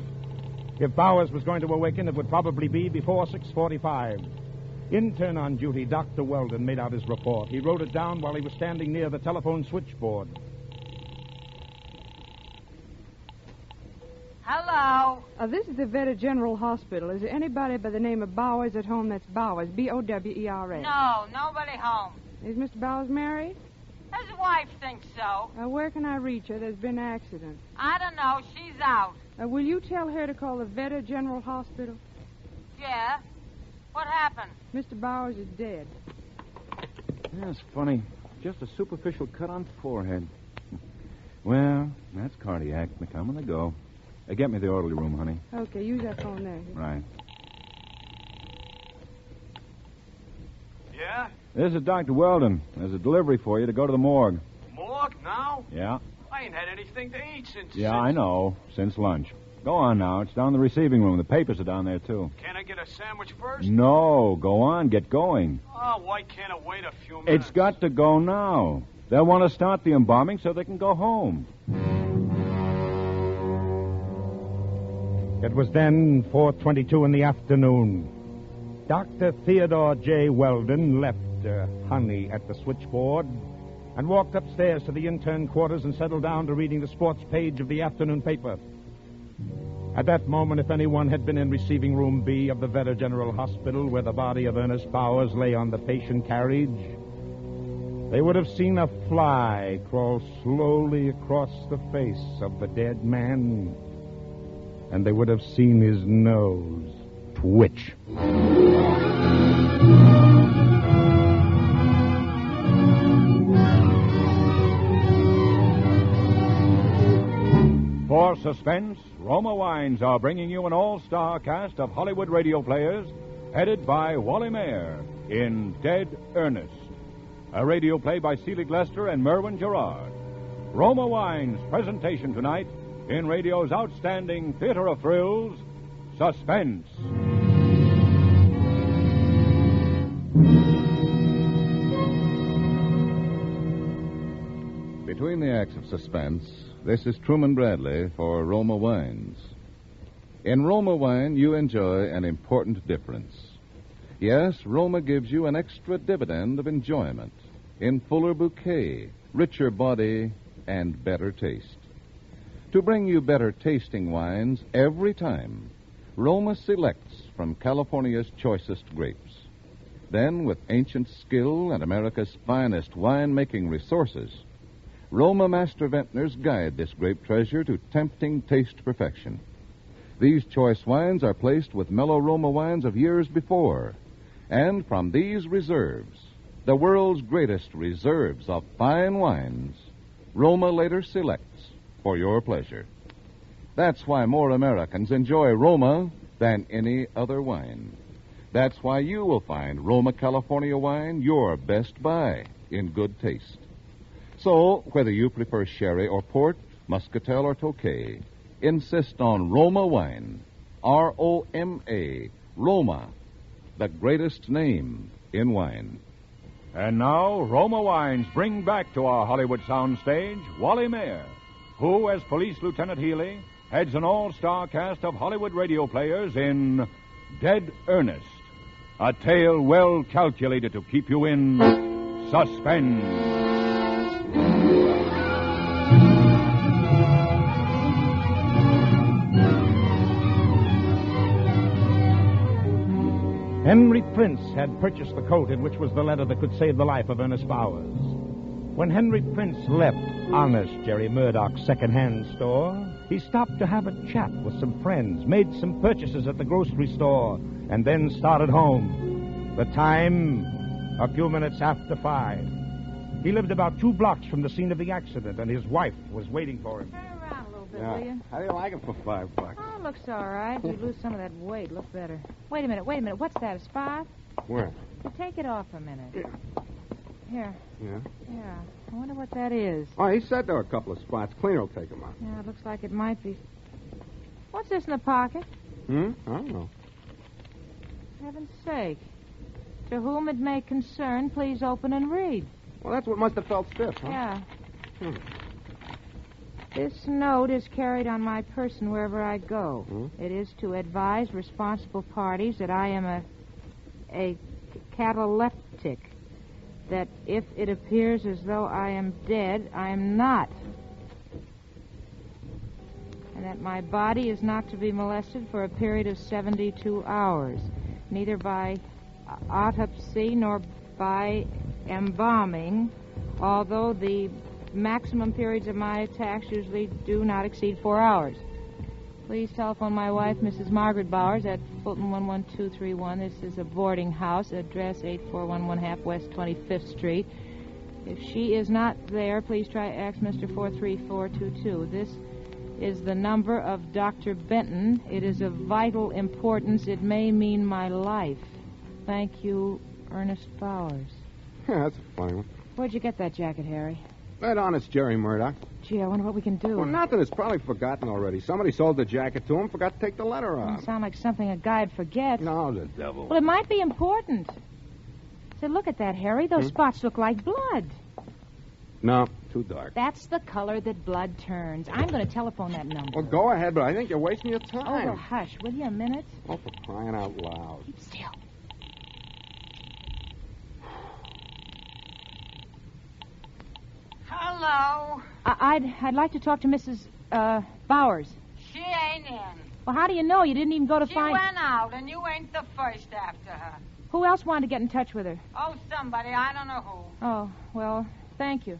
If Bowers was going to awaken, it would probably be before 6:45. Intern on duty, Dr. Weldon, made out his report. He wrote it down while he was standing near the telephone switchboard. Hello. This is the Veta General Hospital. Is there anybody by the name of Bowers at home? That's Bowers, Bowers. No, nobody home. Is Mr. Bowers married? His wife thinks so. Where can I reach her? There's been an accident. I don't know. She's out. Will you tell her to call the Veta General Hospital? Yeah? What happened? Mr. Bowers is dead. That's funny. Just a superficial cut on forehead. Well, that's cardiac. I'm gonna go. Get me the orderly room, honey. Okay, use that phone there. Right. Yeah? This is Dr. Weldon. There's a delivery for you to go to the morgue. Morgue now? Yeah. I ain't had anything to eat since... Yeah, I know. Since lunch. Go on now. It's down in the receiving room. The papers are down there, too. Can't I get a sandwich first? No. Go on. Get going. Oh, why can't I wait a few minutes? It's got to go now. They'll want to start the embalming so they can go home. It was then 4:22 in the afternoon. Dr. Theodore J. Weldon left Honey at the switchboard and walked upstairs to the intern quarters and settled down to reading the sports page of the afternoon paper. At that moment, if anyone had been in receiving room B of the Veta General Hospital where the body of Ernest Bowers lay on the patient carriage, they would have seen a fly crawl slowly across the face of the dead man, and they would have seen his nose twitch. For Suspense, Roma Wines are bringing you an all-star cast of Hollywood radio players headed by Wally Mayer in Dead Ernest, a radio play by Selig Lester and Merwin Gerard. Roma Wines' presentation tonight in radio's outstanding theater of thrills, Suspense. Between the acts of Suspense, this is Truman Bradley for Roma Wines. In Roma Wine, you enjoy an important difference. Yes, Roma gives you an extra dividend of enjoyment in fuller bouquet, richer body, and better taste. To bring you better tasting wines every time, Roma selects from California's choicest grapes. Then, with ancient skill and America's finest winemaking resources, Roma master vintners guide this grape treasure to tempting taste perfection. These choice wines are placed with mellow Roma wines of years before, and from these reserves, the world's greatest reserves of fine wines, Roma later selects for your pleasure. That's why more Americans enjoy Roma than any other wine. That's why you will find Roma California wine your best buy in good taste. So, whether you prefer sherry or port, muscatel or tokay, insist on Roma wine. R-O-M-A, Roma, the greatest name in wine. And now, Roma Wines bring back to our Hollywood soundstage Wally Mayer, who, as Police Lieutenant Healy, heads an all-star cast of Hollywood radio players in Dead Ernest, a tale well calculated to keep you in suspense. Henry Prince had purchased the coat in which was the letter that could save the life of Ernest Bowers. When Henry Prince left honest Jerry Murdoch's second-hand store, he stopped to have a chat with some friends, made some purchases at the grocery store, and then started home. The time, a few minutes after 5. He lived about 2 blocks from the scene of the accident, and his wife was waiting for him. Turn around a little bit, will you? How do you like it for $5? Oh, looks all right. You lose some of that weight. Look better. Wait a minute. What's that, a spot? Where? Take it off for a minute. Here. Yeah? Yeah. I wonder what that is. Oh, he said there were a couple of spots. Cleaner will take them out. Yeah, it looks like it might be. What's this in the pocket? I don't know. Heaven's sake. To whom it may concern, please open and read. Well, that's what must have felt stiff, huh? Yeah. This note is carried on my person wherever I go. It is to advise responsible parties that I am a cataleptic, that if it appears as though I am dead, I am not. and that my body is not to be molested for a period of 72 hours, neither by autopsy nor by embalming, although the maximum periods of my attacks usually do not exceed 4 hours. Please telephone my wife, Mrs. Margaret Bowers, at Fulton 11231. This is a boarding house, address 8411 West 25th Street. If she is not there, please try X Mr. 43422. This is the number of Dr. Benton. It is of vital importance. It may mean my life. Thank you, Ernest Bowers. Yeah, that's a funny one. Where'd you get that jacket, Harry? That honest Jerry Murdoch. Gee, I wonder what we can do. Well, nothing. It's probably forgotten already. Somebody sold the jacket to him, forgot to take the letter off. Doesn't sound like something a guy'd forget. No, the devil. Well, it might be important. Say, look at that, Harry. Those spots look like blood. No, too dark. That's the color that blood turns. I'm going to telephone that number. Well, go ahead, but I think you're wasting your time. Oh, well, hush. Will you a minute? Oh, for crying out loud. Keep still. Hello. I'd like to talk to Mrs. Bowers. She ain't in. Well, how do you know? You didn't even go to She find... went out, and you ain't the first after her. Who else wanted to get in touch with her? Oh, somebody. I don't know who. Oh, well, thank you.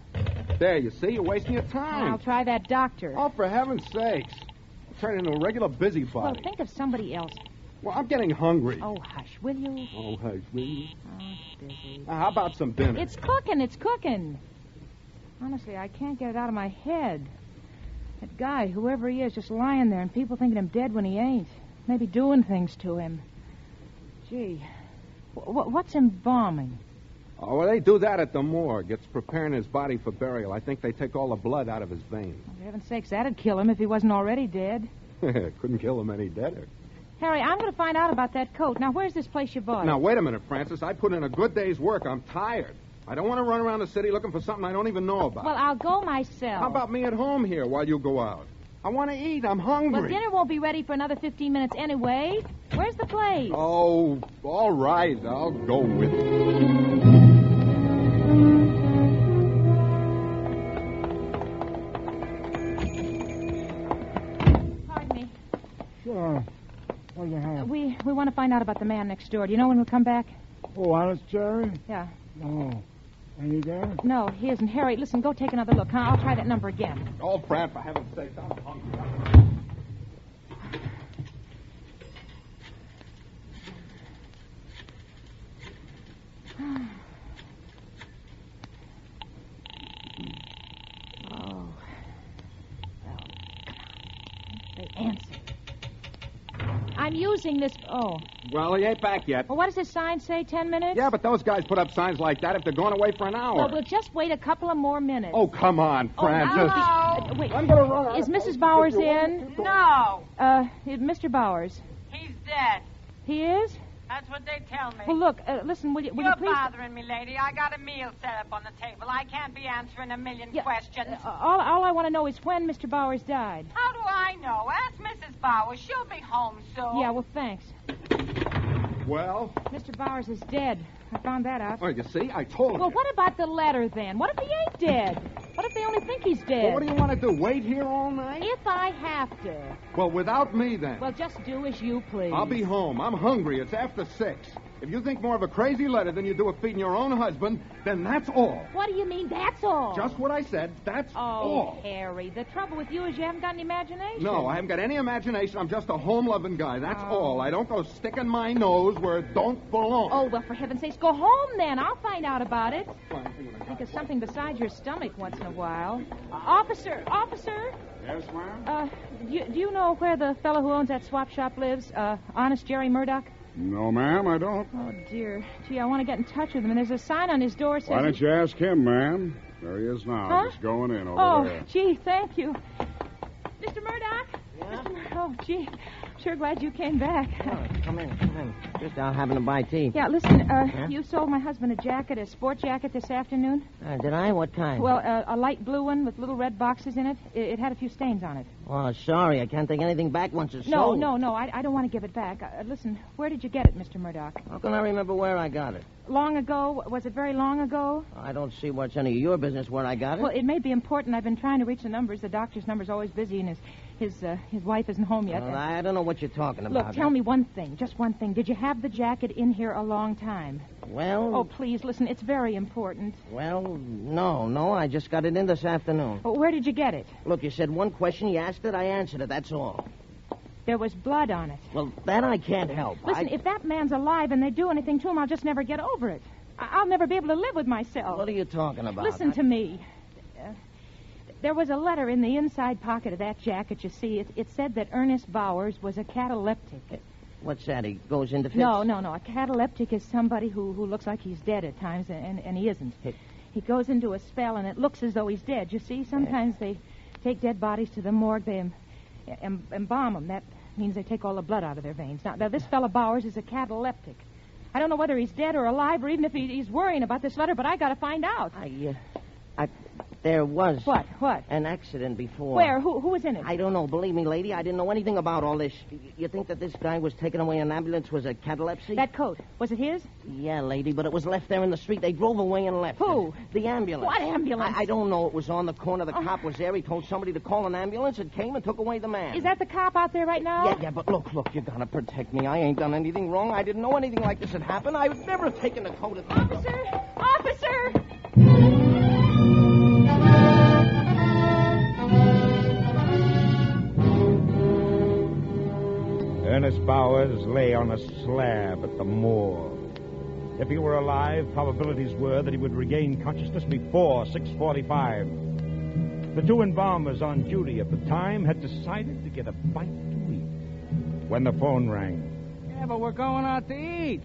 There, you see? You're wasting your time. I'll try that doctor. Oh, for heaven's sakes. Turn into a regular busybody. Well, think of somebody else. Well, I'm getting hungry. Oh, hush, will you? Oh, hush, will you? Oh, busy. Now, how about some dinner? It's cooking. Honestly, I can't get it out of my head. That guy, whoever he is, just lying there, and people thinking him dead when he ain't. Maybe doing things to him. Gee, what's embalming? Oh, well, they do that at the morgue. It's preparing his body for burial. I think they take all the blood out of his veins. Oh, for heaven's sakes, that'd kill him if he wasn't already dead. Couldn't kill him any deader. Harry, I'm going to find out about that coat. Now, where's this place you bought? Now, wait a minute, Francis. I put in a good day's work. I'm tired. I don't want to run around the city looking for something I don't even know about. Well, I'll go myself. How about me at home here while you go out? I want to eat. I'm hungry. Well, dinner won't be ready for another 15 minutes anyway. Where's the place? Oh, all right. I'll go with you. Pardon me. Sure. What do you have? We want to find out about the man next door. Do you know when we'll come back? Oh, honest, Jerry? Yeah. No. Ain't he there? No, he isn't. Harry, listen, go take another look, huh? I'll try that number again. Oh, Fran, for heaven's sake, I'm hungry. Oh. Well, they answered. I'm using this... Oh. Well, he ain't back yet. Well, what does this sign say, 10 minutes? Yeah, but those guys put up signs like that if they're going away for an hour. Well, we'll just wait a couple of more minutes. Oh, come on, Francis. Hello. Wait. I'm going to run out. Is Mrs. Bowers in? No. Mr. Bowers. He's dead. He is? That's what they tell me. Well, look, listen, will you You're please... bothering me, lady. I got a meal set up on the table. I can't be answering a million questions. All I want to know is when Mr. Bowers died. How do I know? Ask Mrs. Bowers. She'll be home soon. Yeah, well, thanks. Well? Mr. Bowers is dead. I found that out. Oh, you see? I told you. Well, what about the letter, then? What if he ain't dead? What if they only think he's dead? Well, what do you want to do, wait here all night? If I have to. Well, without me, then. Well, just do as you please. I'll be home. I'm hungry. It's after 6. If you think more of a crazy letter than you do of feeding your own husband, then that's all. What do you mean, that's all? Just what I said. That's all. Oh, Harry, the trouble with you is you haven't got any imagination. No, I haven't got any imagination. I'm just a home-loving guy. That's all. I don't go sticking my nose where it don't belong. Oh, well, for heaven's sakes, go home then. I'll find out about it. Think of something besides your stomach once in a while. Officer! Yes, ma'am? Do you know where the fellow who owns that swap shop lives? Honest Jerry Murdoch? No, ma'am, I don't. Oh, dear. Gee, I want to get in touch with him, and there's a sign on his door that says... Why don't you ask him, ma'am? There he is now, Huh? just going in over there. Oh, gee, thank you. Mr. Murdoch? Yeah? Oh, gee, sure glad you came back. Oh, come in. Just out having a bite tea. Yeah, listen, Yeah? you sold my husband a jacket, a sport jacket this afternoon? Did I? What kind? Well, a light blue one with little red boxes in it. It had a few stains on it. Oh, sorry. I can't take anything back once it's No, sold. no. I don't want to give it back. Listen, where did you get it, Mr. Murdoch? How can I remember where I got it? Long ago? Was it very long ago? I don't see what's any of your business where I got it. Well, it may be important. I've been trying to reach the numbers. The doctor's number's always busy, and his wife isn't home yet. Well, I don't know what you're talking about. Look, tell me one thing, just one thing. Did you have the jacket in here a long time? Well... Oh, please, listen, it's very important. Well, no, I just got it in this afternoon. Well, where did you get it? Look, you said one question, you asked it, I answered it, that's all. There was blood on it. Well, that I can't help. Listen, if that man's alive and they do anything to him, I'll just never get over it. I'll never be able to live with myself. What are you talking about? Listen to me. There was a letter in the inside pocket of that jacket, you see. It said that Ernest Bowers was a cataleptic. What's that? He goes into fits? No. A cataleptic is somebody who looks like he's dead at times, and he isn't. He goes into a spell, and it looks as though he's dead. You see, sometimes they take dead bodies to the morgue. They embalm them. That means they take all the blood out of their veins. Now this fellow Bowers is a cataleptic. I don't know whether he's dead or alive, or even if he's worrying about this letter, but I got to find out. There was... What? An accident before. Where? Who was in it? I don't know. Believe me, lady, I didn't know anything about all this. You think that this guy was taken away in an ambulance was a catalepsy? That coat, was it his? Yeah, lady, but it was left there in the street. They drove away and left Who? it. The ambulance. What ambulance? I don't know. It was on the corner. The cop was there. He told somebody to call an ambulance. It came and took away the man. Is that the cop out there right now? Yeah, but look, you gotta protect me. I ain't done anything wrong. I didn't know anything like this had happened. I would never have taken a coat of... Officer! Ernest Bowers lay on a slab at the morgue. If he were alive, probabilities were that he would regain consciousness before 6:45. The two embalmers on duty at the time had decided to get a bite to eat when the phone rang. Yeah, but we're going out to eat.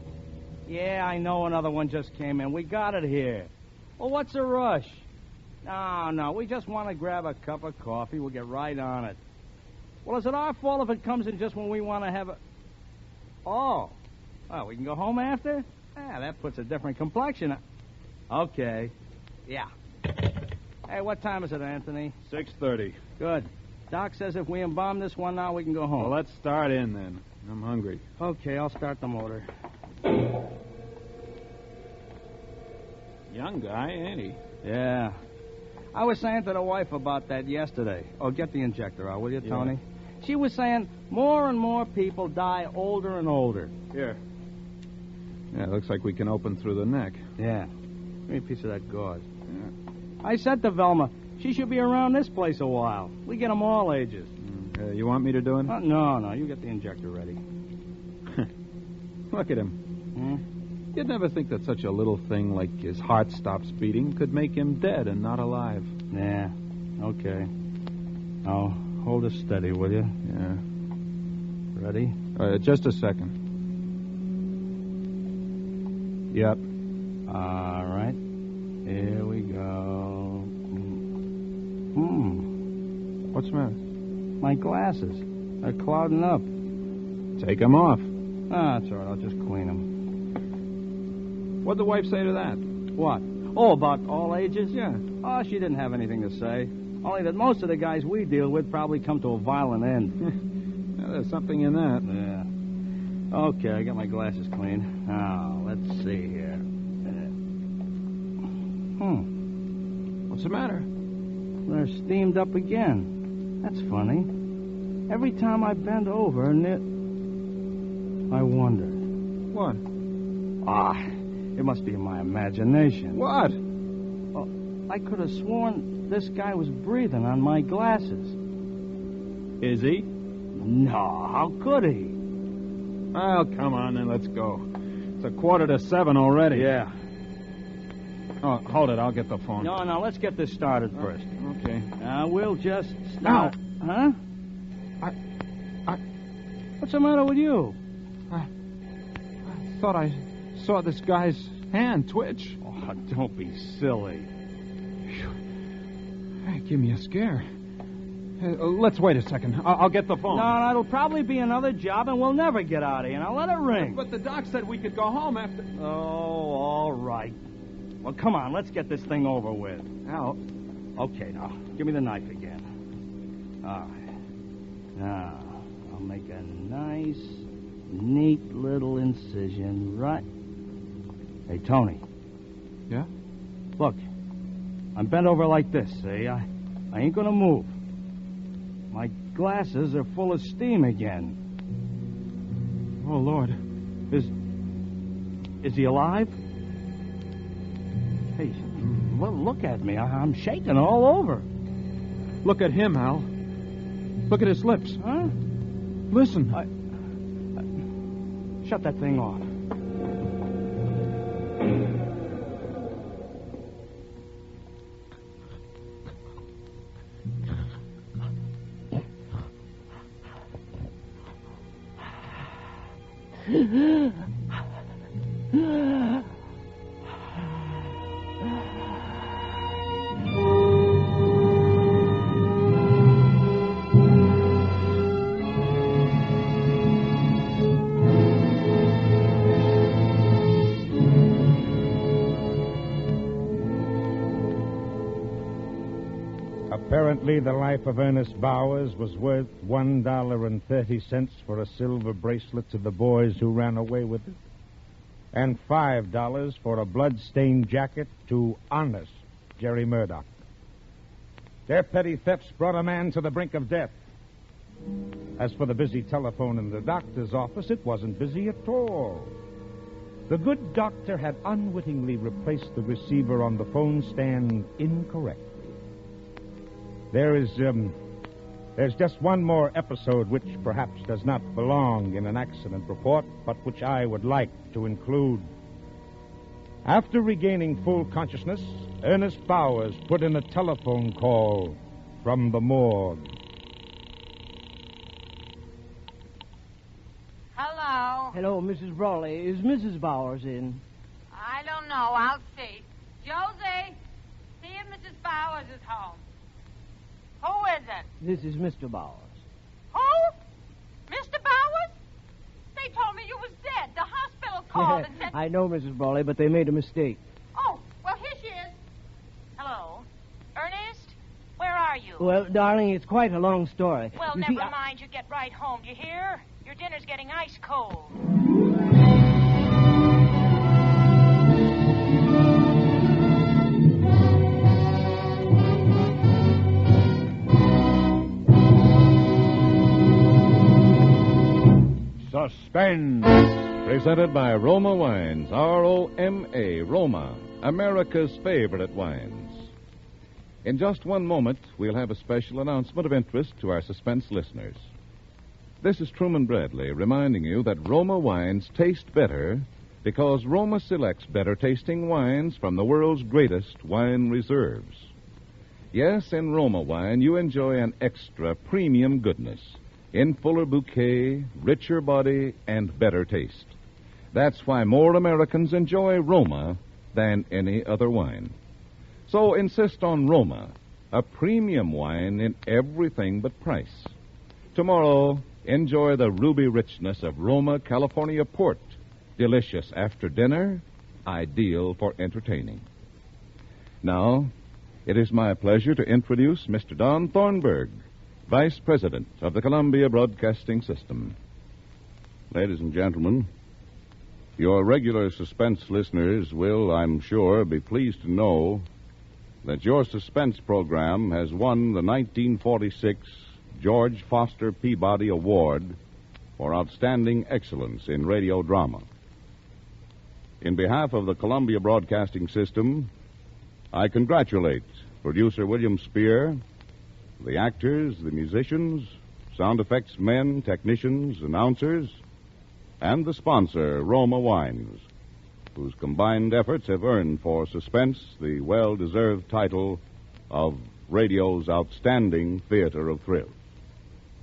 Yeah, I know another one just came in. We got it here. Well, what's the rush? No, we just want to grab a cup of coffee. We'll get right on it. Well, is it our fault if it comes in just when we want to have a... Oh. Well, we can go home after? That puts a different complexion. Okay. Yeah. Hey, what time is it, Anthony? 6:30. Good. Doc says if we embalm this one now, we can go home. Well, let's start in, then. I'm hungry. Okay, I'll start the motor. Young guy, ain't he? Yeah. I was saying to the wife about that yesterday. Oh, get the injector out, will you, Tony? Yeah. She was saying more and more people die older and older. Here. Yeah, looks like we can open through the neck. Yeah. Give me a piece of that gauze. Yeah. I said to Velma, she should be around this place a while. We get them all ages. You want me to do it? No. You get the injector ready. Look at him. You'd never think that such a little thing like his heart stops beating could make him dead and not alive. Yeah. Okay. Now, hold it steady, will you? Yeah. Ready? Just a second. Yep. All right. Here we go. What's the matter? My glasses. They're clouding up. Take them off. That's all right. I'll just clean them. What'd the wife say to that? What? Oh, about all ages? Yeah. Oh, she didn't have anything to say. Only that most of the guys we deal with probably come to a violent end. There's something in that. Yeah. Okay, I got my glasses clean. Now, let's see here. What's the matter? They're steamed up again. That's funny. Every time I bend over, I wonder. What? It must be in my imagination. What? Oh, I could have sworn this guy was breathing on my glasses. Is he? No, how could he? Well, come on, then, let's go. It's 6:45 already. Yeah. Oh, hold it. I'll get the phone. No, let's get this started first. Okay. We'll just start. Huh? What's the matter with you? I thought I saw this guy's hand twitch. Oh, don't be silly. Hey, give me a scare. Let's wait a second. I'll get the phone. No, it'll probably be another job, and we'll never get out of here. Now, let it ring. But the doc said we could go home after... Oh, all right. Well, come on, let's get this thing over with. Al. Okay, now, give me the knife again. All right. Now, I'll make a nice, neat little incision right... Hey, Tony. Yeah? Look, I'm bent over like this, see? I ain't gonna move. My glasses are full of steam again. Oh, Lord. Is he alive? Hey, look at me. I'm shaking all over. Look at him, Al. Look at his lips. Huh? Listen. Shut that thing off. Apparently, the life of Ernest Bowers was worth $1.30 for a silver bracelet to the boys who ran away with it, and $5 for a blood-stained jacket to Honest Jerry Murdoch. Their petty thefts brought a man to the brink of death. As for the busy telephone in the doctor's office, it wasn't busy at all. The good doctor had unwittingly replaced the receiver on the phone stand incorrectly. There's just one more episode which perhaps does not belong in an accident report, but which I would like to include. After regaining full consciousness, Ernest Bowers put in a telephone call from the morgue. Hello. Hello, Mrs. Brawley. Is Mrs. Bowers in? I don't know. I'll see. Josie, see if Mrs. Bowers is home. Who is it? This is Mr. Bowers. Who? Mr. Bowers? They told me you was dead. The hospital called and said... I know, Mrs. Brawley, but they made a mistake. Oh, well, here she is. Hello. Ernest? Where are you? Well, darling, it's quite a long story. Well, You never see, mind. You get right home. Do you hear? Your dinner's getting ice cold. Suspense. Presented by Roma Wines, R-O-M-A, Roma, America's favorite wines. In just one moment, we'll have a special announcement of interest to our Suspense listeners. This is Truman Bradley reminding you that Roma wines taste better because Roma selects better tasting wines from the world's greatest wine reserves. Yes, in Roma wine, you enjoy an extra premium goodness in fuller bouquet, richer body, and better taste. That's why more Americans enjoy Roma than any other wine. So insist on Roma, a premium wine in everything but price. Tomorrow, enjoy the ruby richness of Roma California Port, delicious after dinner, ideal for entertaining. Now, it is my pleasure to introduce Mr. Don Thornburg, Vice President of the Columbia Broadcasting System. Ladies and gentlemen, your regular Suspense listeners will, I'm sure, be pleased to know that your Suspense program has won the 1946 George Foster Peabody Award for Outstanding Excellence in Radio Drama. In behalf of the Columbia Broadcasting System, I congratulate producer William Spear, the actors, the musicians, sound effects men, technicians, announcers, and the sponsor, Roma Wines, whose combined efforts have earned for Suspense the well-deserved title of radio's outstanding theater of thrills.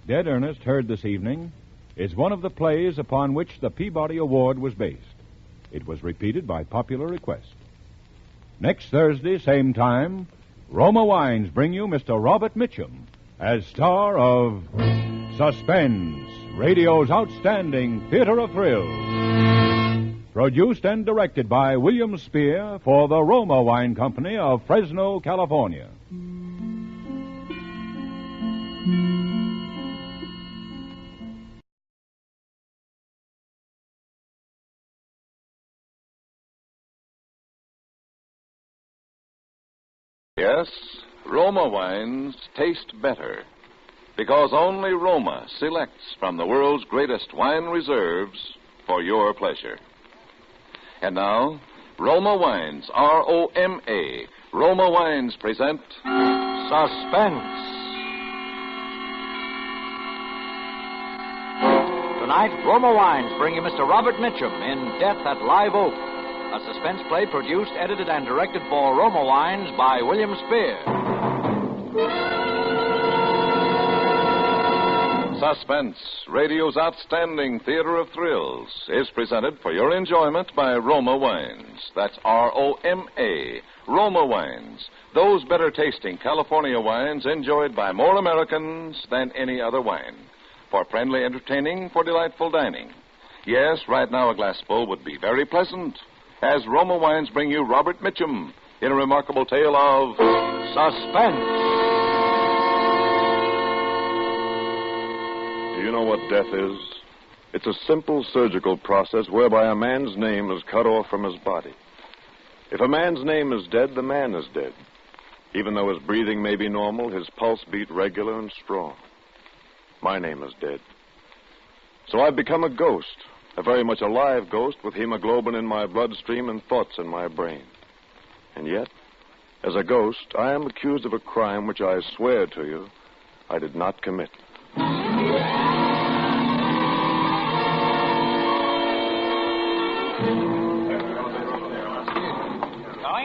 Dead Ernest, heard this evening, is one of the plays upon which the Peabody Award was based. It was repeated by popular request. Next Thursday, same time, Roma Wines bring you Mr. Robert Mitchum as star of Suspense, radio's outstanding theater of thrills. Produced and directed by William Spear for the Roma Wine Company of Fresno, California. Yes, Roma wines taste better because only Roma selects from the world's greatest wine reserves for your pleasure. And now, Roma Wines, R-O-M-A, Roma Wines present Suspense. Tonight, Roma Wines bring you Mr. Robert Mitchum in Death at Live Oak, a suspense play produced, edited, and directed for Roma Wines by William Spear. Suspense, radio's outstanding theater of thrills, is presented for your enjoyment by Roma Wines. That's R-O-M-A, Roma Wines. Those better-tasting California wines enjoyed by more Americans than any other wine. For friendly entertaining, for delightful dining. Yes, right now a glassful would be very pleasant, as Roma Wines bring you Robert Mitchum in a remarkable tale of suspense. Do you know what death is? It's a simple surgical process whereby a man's name is cut off from his body. If a man's name is dead, the man is dead. Even though his breathing may be normal, his pulse beat regular and strong. My name is dead. So I've become a ghost, a very much alive ghost with hemoglobin in my bloodstream and thoughts in my brain. And yet, as a ghost, I am accused of a crime which I swear to you I did not commit. Going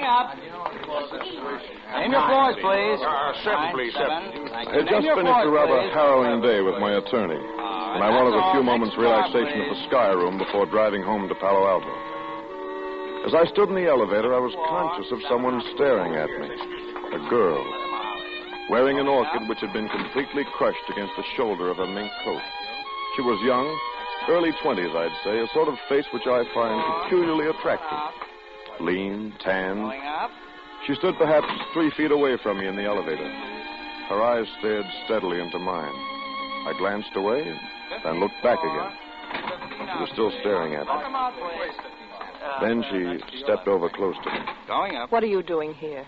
up. Name your floors, please. Seven, please, seven. I had Name just your finished a floors, rather please. harrowing day with my attorney, and I wanted a few moments' relaxation at the Sky Room before driving home to Palo Alto. As I stood in the elevator, I was conscious of someone staring at me. A girl, wearing an orchid which had been completely crushed against the shoulder of her mink coat. She was young, early 20s, I'd say, a sort of face which I find peculiarly attractive. Lean, tanned. She stood perhaps 3 feet away from me in the elevator. Her eyes stared steadily into mine. I glanced away, then looked back again. She was still staring at me. Then she stepped over close to me. Going up. What are you doing here?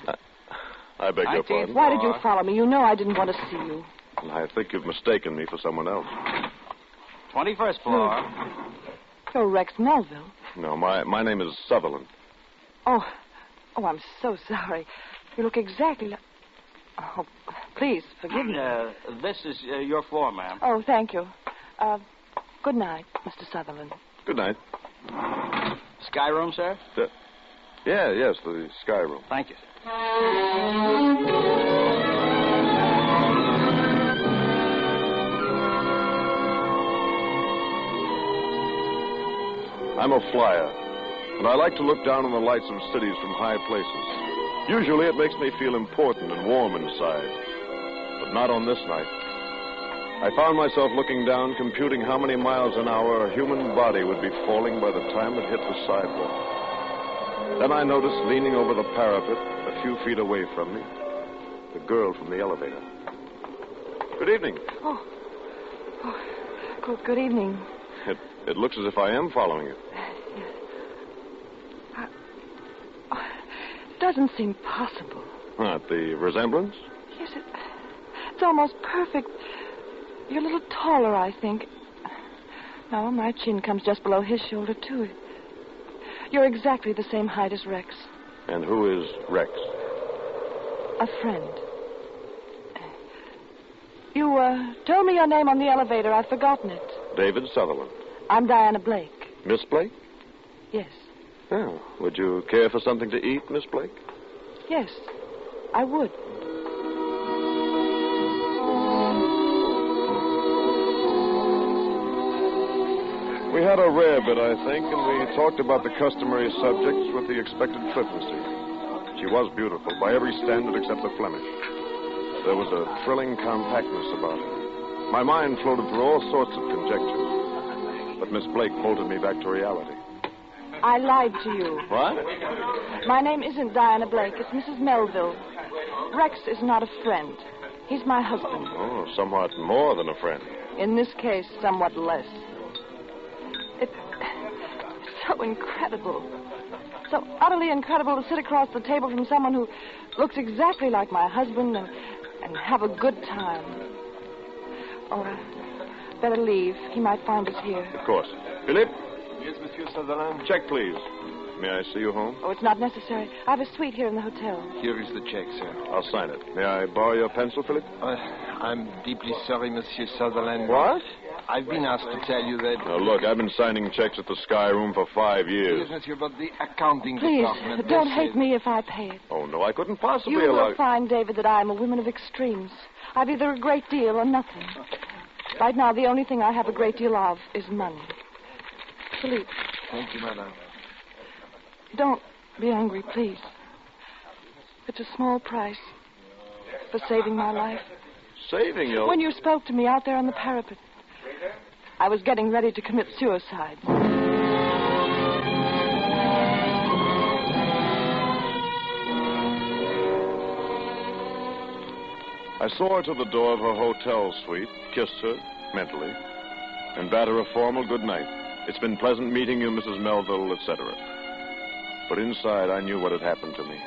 I beg your pardon? Why did you follow me? You know I didn't want to see you. I think you've mistaken me for someone else. 21st floor. You're Rex Melville. No, my name is Sutherland. Oh, I'm so sorry. You look exactly like... Oh, please, forgive me. This is your floor, ma'am. Oh, thank you. Good night, Mr. Sutherland. Good night. Sky room, sir? Yes, the Sky Room. Thank you. I'm a flyer, and I like to look down on the lights of cities from high places. Usually it makes me feel important and warm inside, but not on this night. I found myself looking down, computing how many miles an hour a human body would be falling by the time it hit the sidewalk. Then I noticed, leaning over the parapet a few feet away from me, the girl from the elevator. Good evening. Good evening. It looks as if I am following you. It doesn't seem possible. What, the resemblance? Yes, it's almost perfect. You're a little taller, I think. No, my chin comes just below his shoulder, too. You're exactly the same height as Rex. And who is Rex? A friend. You told me your name on the elevator. I've forgotten it. David Sutherland. I'm Diana Blake. Miss Blake? Yes. Oh, would you care for something to eat, Miss Blake? Yes, I would. We had a rare bit, I think, and we talked about the customary subjects with the expected flippancy. She was beautiful by every standard except the Flemish. There was a thrilling compactness about her. My mind floated through all sorts of conjectures, but Miss Blake bolted me back to reality. I lied to you. What? My name isn't Diana Blake. It's Mrs. Melville. Rex is not a friend. He's my husband. Oh, somewhat more than a friend. In this case, somewhat less. It's so incredible. So utterly incredible to sit across the table from someone who looks exactly like my husband and have a good time. Oh, better leave. He might find us here. Of course. Philippe? Yes, Monsieur Sutherland? Check, please. May I see you home? Oh, it's not necessary. I have a suite here in the hotel. Here is the check, sir. I'll sign it. May I borrow your pencil, Philip? I'm deeply sorry, Monsieur Sutherland. What? I've been asked to tell you that... Now, look, I've been signing checks at the Sky Room for 5 years. Yes, Monsieur, but the accounting Please, department... don't hate me if I pay it. Oh, no, I couldn't possibly You allow... will find, David, that I am a woman of extremes. I've either a great deal or nothing. Right now, the only thing I have a great deal of is money. Philippe. Thank you, madame. Don't be angry, please. It's a small price for saving my life. Saving you? When you spoke to me out there on the parapet, I was getting ready to commit suicide. I saw her to the door of her hotel suite, kissed her, mentally, and bade her a formal good night. It's been pleasant meeting you, Mrs. Melville, etc. But inside, I knew what had happened to me.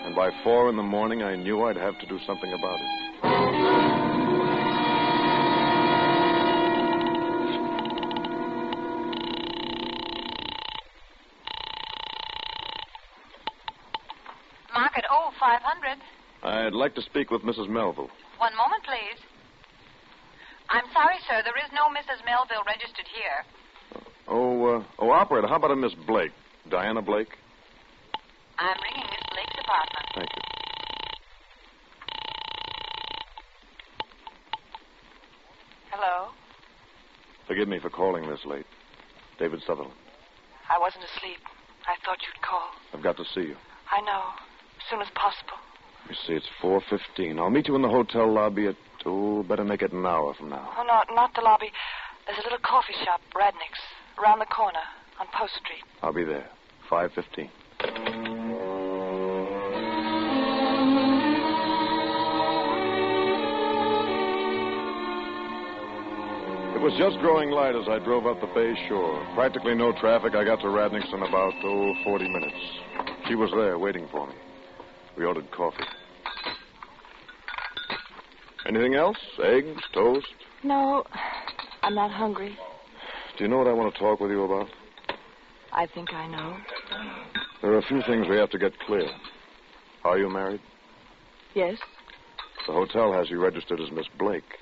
And by 4 in the morning, I knew I'd have to do something about it. Market 0500. I'd like to speak with Mrs. Melville. One moment, please. I'm sorry, sir. There is no Mrs. Melville registered here. Operator, how about a Miss Blake? Diana Blake? I'm ringing Miss Blake's apartment. Thank you. Hello? Forgive me for calling this late. David Sutherland. I wasn't asleep. I thought you'd call. I've got to see you. I know. As soon as possible. You see, it's 4:15. I'll meet you in the hotel lobby at... better make it an hour from now. Oh, no, not the lobby. There's a little coffee shop, Radnick's, around the corner on Post Street. I'll be there. 5:15. It was just growing light as I drove up the bay shore. Practically no traffic. I got to Radnick's in about, 40 minutes. She was there waiting for me. We ordered coffee. Anything else? Eggs, toast? No, I'm not hungry. Do you know what I want to talk with you about? I think I know. There are a few things we have to get clear. Are you married? Yes. The hotel has you registered as Miss Blake.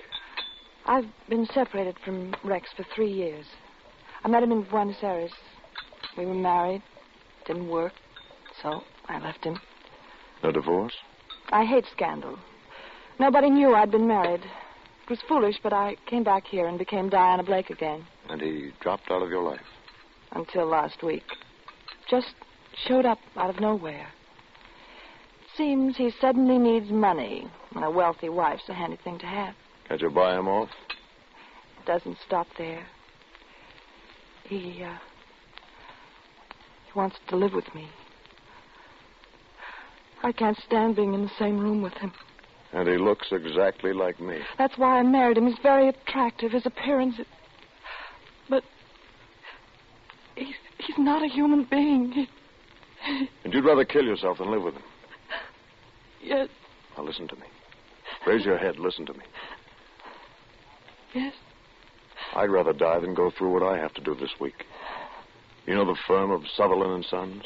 I've been separated from Rex for 3 years. I met him in Buenos Aires. We were married. Didn't work, so I left him. No divorce? I hate scandal. Nobody knew I'd been married. It was foolish, but I came back here and became Diana Blake again. And he dropped out of your life? Until last week. Just showed up out of nowhere. It seems he suddenly needs money, and a wealthy wife's a handy thing to have. Can't you buy him off? It doesn't stop there. He wants to live with me. I can't stand being in the same room with him. And he looks exactly like me. That's why I married him. He's very attractive. His appearance... But... He's not a human being. And you'd rather kill yourself than live with him? Yes. Now listen to me. Raise your head. Listen to me. Yes. I'd rather die than go through what I have to do this week. You know the firm of Sutherland and Sons?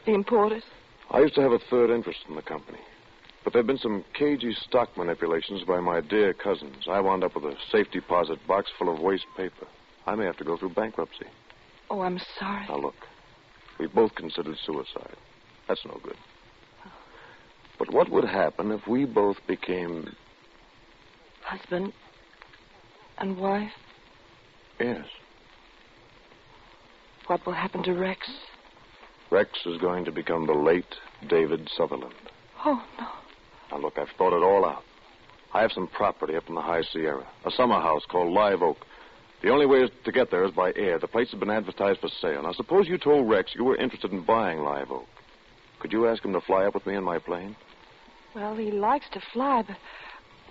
The importers? I used to have a third interest in the company. But there have been some cagey stock manipulations by my dear cousins. I wound up with a safe deposit box full of waste paper. I may have to go through bankruptcy. Oh, I'm sorry. Now, look. We both considered suicide. That's no good. But what would happen if we both became... Husband and wife? Yes. What will happen to Rex? Rex is going to become the late David Sutherland. Oh, no. Now, look, I've thought it all out. I have some property up in the High Sierra, a summer house called Live Oak. The only way to get there is by air. The place has been advertised for sale. Now, suppose you told Rex you were interested in buying Live Oak. Could you ask him to fly up with me in my plane? Well, he likes to fly, but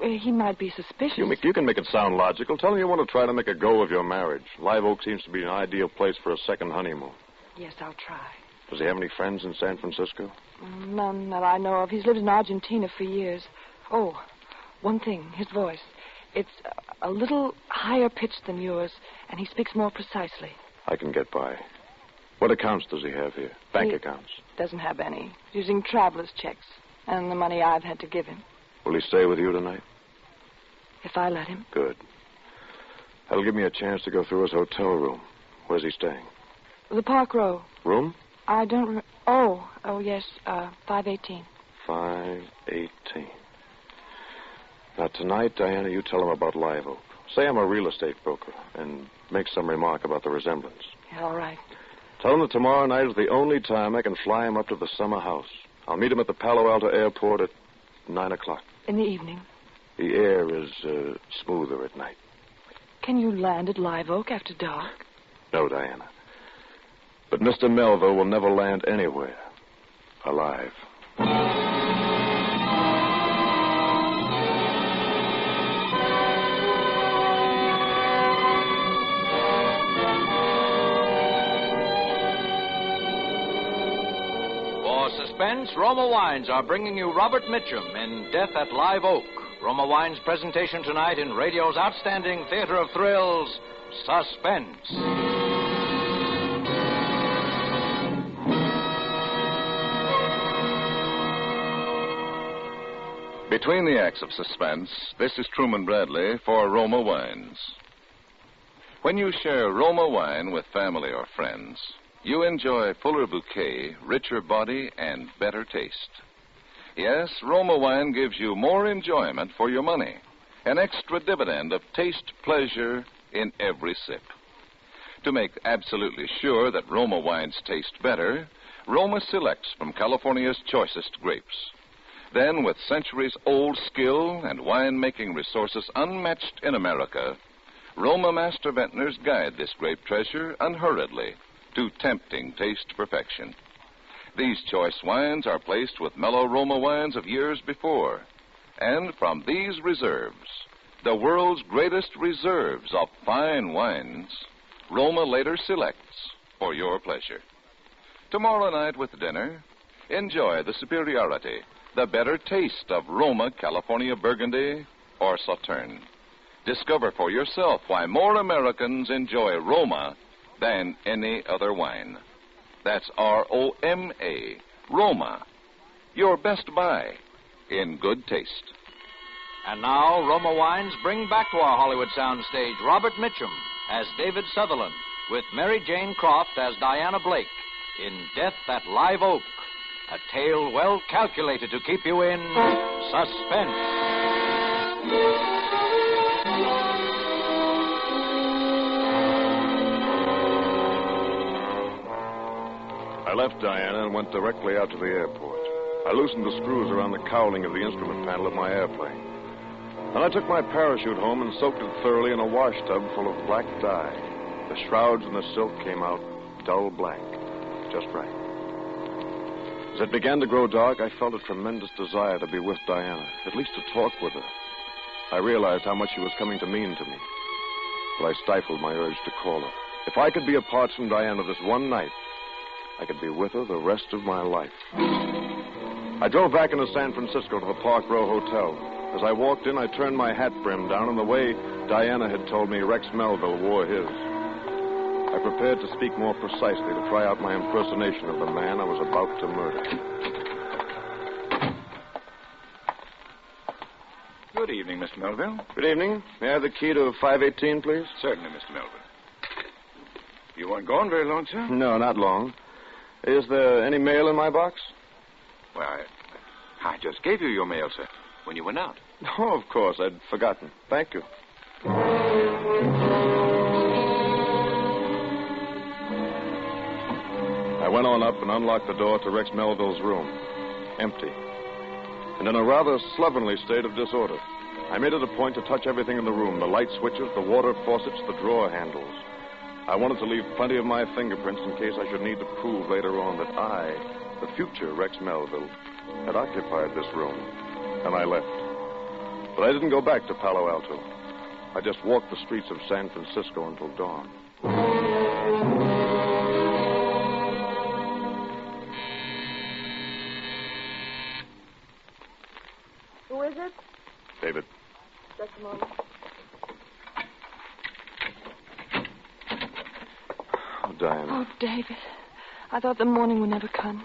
He might be suspicious. You can make it sound logical. Tell him you want to try to make a go of your marriage. Live Oak seems to be an ideal place for a second honeymoon. Yes, I'll try. Does he have any friends in San Francisco? None that I know of. He's lived in Argentina for years. Oh, one thing, his voice. It's a little higher pitched than yours, and he speaks more precisely. I can get by. What accounts does he have here? Bank accounts? Doesn't have any. Using traveler's checks and the money I've had to give him. Will he stay with you tonight? If I let him. Good. That'll give me a chance to go through his hotel room. Where's he staying? The Park Row. Room? I don't remember. Oh, yes, 518. 518. Now, tonight, Diana, you tell him about Live Oak. Say I'm a real estate broker, and make some remark about the resemblance. Yeah, all right. Tell him that tomorrow night is the only time I can fly him up to the summer house. I'll meet him at the Palo Alto airport at 9 o'clock. In the evening? The air is smoother at night. Can you land at Live Oak after dark? No, Diana. But Mr. Melville will never land anywhere alive. For Suspense, Roma Wines are bringing you Robert Mitchum in Death at Live Oak. Roma Wines' presentation tonight in radio's outstanding theater of thrills, Suspense. Between the acts of Suspense, this is Truman Bradley for Roma Wines. When you share Roma wine with family or friends, you enjoy fuller bouquet, richer body, and better taste. Yes, Roma wine gives you more enjoyment for your money, an extra dividend of taste pleasure in every sip. To make absolutely sure that Roma wines taste better, Roma selects from California's choicest grapes. Then, with centuries-old skill and wine-making resources unmatched in America, Roma master vintners guide this grape treasure unhurriedly to tempting taste perfection. These choice wines are placed with mellow Roma wines of years before. And from these reserves, the world's greatest reserves of fine wines, Roma later selects for your pleasure. Tomorrow night with dinner, enjoy the superiority, the better taste of Roma California Burgundy or Sauterne. Discover for yourself why more Americans enjoy Roma than any other wine. That's R-O-M-A, Roma, your best buy in good taste. And now, Roma Wines bring back to our Hollywood soundstage Robert Mitchum as David Sutherland, with Mary Jane Croft as Diana Blake in Death at Live Oak, a tale well calculated to keep you in suspense. I left Diana and went directly out to the airport. I loosened the screws around the cowling of the instrument panel of my airplane. Then I took my parachute home and soaked it thoroughly in a wash tub full of black dye. The shrouds and the silk came out dull black, just right. As it began to grow dark, I felt a tremendous desire to be with Diana, at least to talk with her. I realized how much she was coming to mean to me, but I stifled my urge to call her. If I could be apart from Diana this one night, I could be with her the rest of my life. I drove back into San Francisco to the Park Row Hotel. As I walked in, I turned my hat brim down in the way Diana had told me Rex Melville wore his. I prepared to speak more precisely, to try out my impersonation of the man I was about to murder. Good evening, Mr. Melville. Good evening. May I have the key to 518, please? Certainly, Mr. Melville. You weren't gone very long, sir? No, not long. Is there any mail in my box? Well, I just gave you your mail, sir, when you went out. Oh, of course. I'd forgotten. Thank you. I went on up and unlocked the door to Rex Melville's room. Empty. And in a rather slovenly state of disorder. I made it a point to touch everything in the room, the light switches, the water faucets, the drawer handles. I wanted to leave plenty of my fingerprints in case I should need to prove later on that I, the future Rex Melville, had occupied this room. And I left. But I didn't go back to Palo Alto. I just walked the streets of San Francisco until dawn. Who is it? David. Just a moment. Oh, Diana. Oh, David. I thought the morning would never come.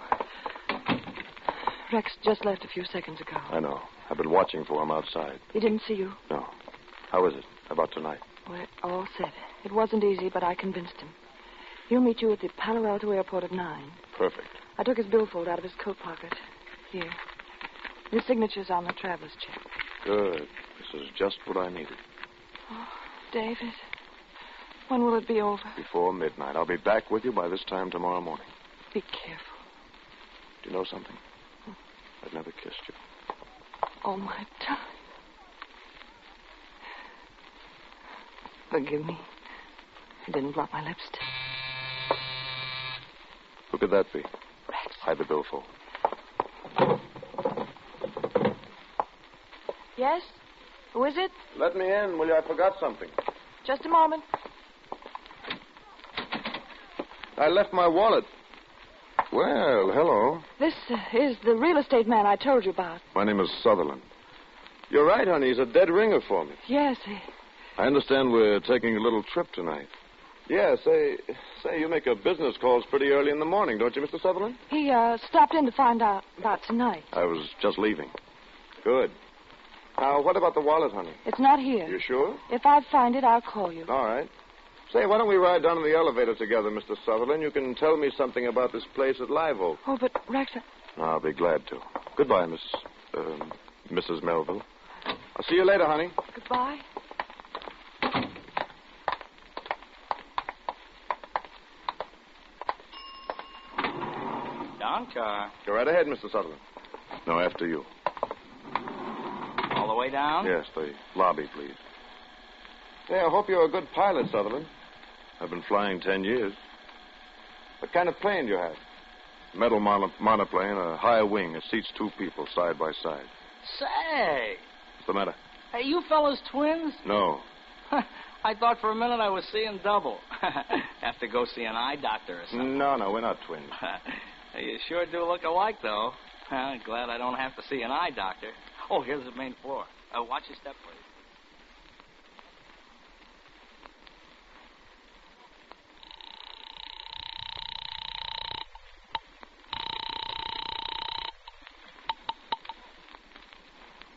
Rex just left a few seconds ago. I know. I've been watching for him outside. He didn't see you? No. How is it? How about tonight? We're all set. It wasn't easy, but I convinced him. He'll meet you at the Palo Alto airport at 9. Perfect. I took his billfold out of his coat pocket. Here. His signature's on the traveler's check. Good. This is just what I needed. Oh, David. When will it be over? Before midnight. I'll be back with you by this time tomorrow morning. Be careful. Do you know something? I've never kissed you. Oh, my darling. Forgive me. I didn't blot my lipstick. Who could that be? Rex. Hide the billfold. Yes? Who is it? Let me in, will you? I forgot something. Just a moment. I left my wallet. Well, hello. This is the real estate man I told you about. My name is Sutherland. You're right, honey. He's a dead ringer for me. Yes. I understand we're taking a little trip tonight. Yeah, say, you make your business calls pretty early in the morning, don't you, Mr. Sutherland? He stopped in to find out about tonight. I was just leaving. Good. Now, what about the wallet, honey? It's not here. You sure? If I find it, I'll call you. All right. Say, why don't we ride down in the elevator together, Mr. Sutherland? You can tell me something about this place at Live Oak. Oh, but Rex... I'll be glad to. Goodbye, Mrs. Melville. I'll see you later, honey. Goodbye. Down car. Go right ahead, Mr. Sutherland. No, after you. All the way down? Yes, the lobby, please. Yeah, I hope you're a good pilot, Sutherland. I've been flying 10 years. What kind of plane do you have? Metal monoplane, a high wing. It seats 2 people side by side. Say. What's the matter? Hey, you fellas twins? No. I thought for a minute I was seeing double. Have to go see an eye doctor or something. No, we're not twins. You sure do look alike, though. Glad I don't have to see an eye doctor. Oh, here's the main floor. Watch your step, please.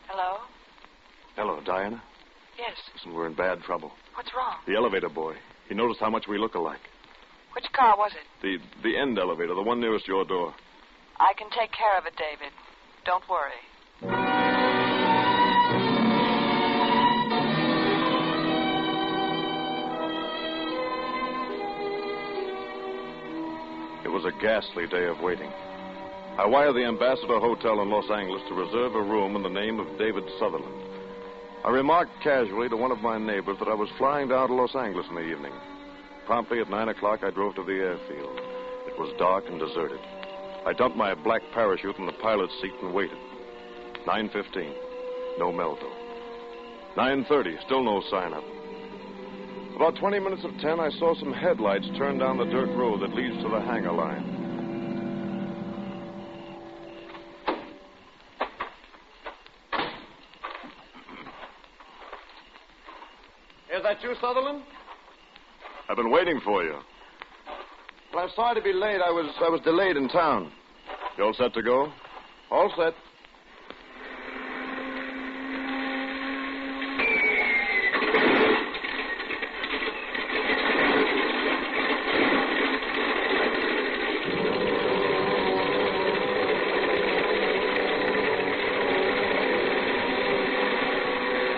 Hello? Hello, Diana. Yes. Listen, we're in bad trouble. What's wrong? The elevator boy. He noticed how much we look alike. Which car was it? The end elevator, the one nearest your door. I can take care of it, David. Don't worry. It was a ghastly day of waiting. I wired the Ambassador Hotel in Los Angeles to reserve a room in the name of David Sutherland. I remarked casually to one of my neighbors that I was flying down to Los Angeles in the evening. Promptly at 9 o'clock, I drove to the airfield. It was dark and deserted. I dumped my black parachute in the pilot's seat and waited. 9:15, no Melville. 9:30, still no sign of him. About 20 minutes of 10, I saw some headlights turn down the dirt road that leads to the hangar line. Is that you, Sutherland? I've been waiting for you. Well, I'm sorry to be late. I was delayed in town. You all set to go? All set.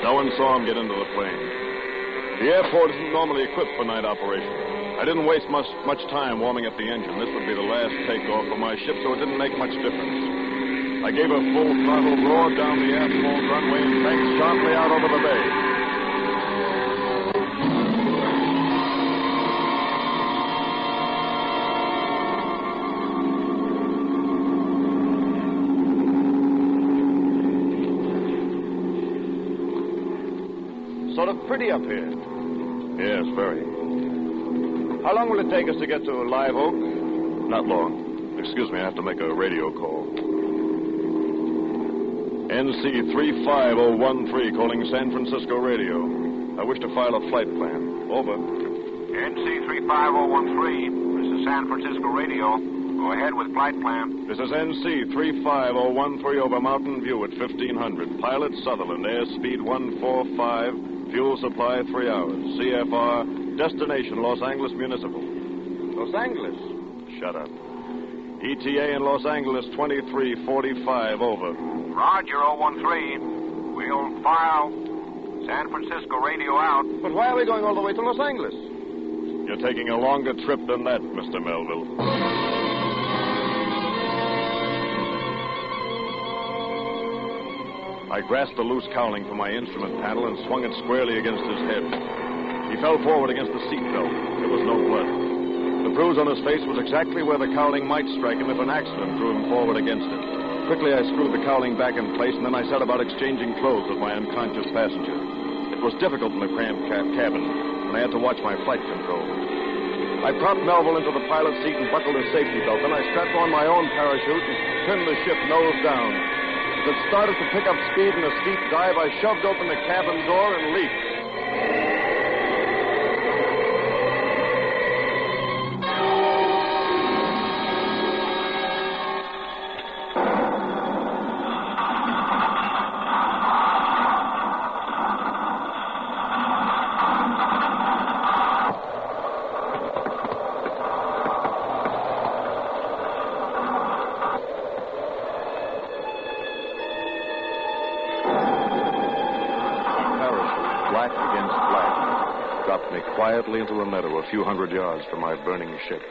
No one saw him get into the plane. The airport isn't normally equipped for night operation. I didn't waste much time warming up the engine. This would be the last takeoff for my ship, so it didn't make much difference. I gave a full throttle, roared down the asphalt runway, and banked sharply out over the bay. sort of pretty up here. Yes, very. How long will it take us to get to Live Oak? Not long. Excuse me, I have to make a radio call. NC 35013 calling San Francisco radio. I wish to file a flight plan. Over. NC 35013. This is San Francisco radio. Go ahead with flight plan. This is NC 35013 over Mountain View at 1500. Pilot Sutherland, airspeed 145, fuel supply 3 hours. CFR, destination Los Angeles Municipal. Los Angeles? Shut up. ETA in Los Angeles 2345, over. Roger, 013. We'll file San Francisco radio out. But why are we going all the way to Los Angeles? You're taking a longer trip than that, Mr. Melville. I grasped a loose cowling from my instrument panel and swung it squarely against his head. He fell forward against the seat belt. There was no blood. The bruise on his face was exactly where the cowling might strike him if an accident threw him forward against it. Quickly, I screwed the cowling back in place, and then I set about exchanging clothes with my unconscious passenger. It was difficult in the cramped cabin, and I had to watch my flight control. I propped Melville into the pilot's seat and buckled his safety belt. Then I strapped on my own parachute and trimmed the ship nose down. As it started to pick up speed in a steep dive, I shoved open the cabin door and leaped. Quietly into a meadow a few hundred yards from my burning ship.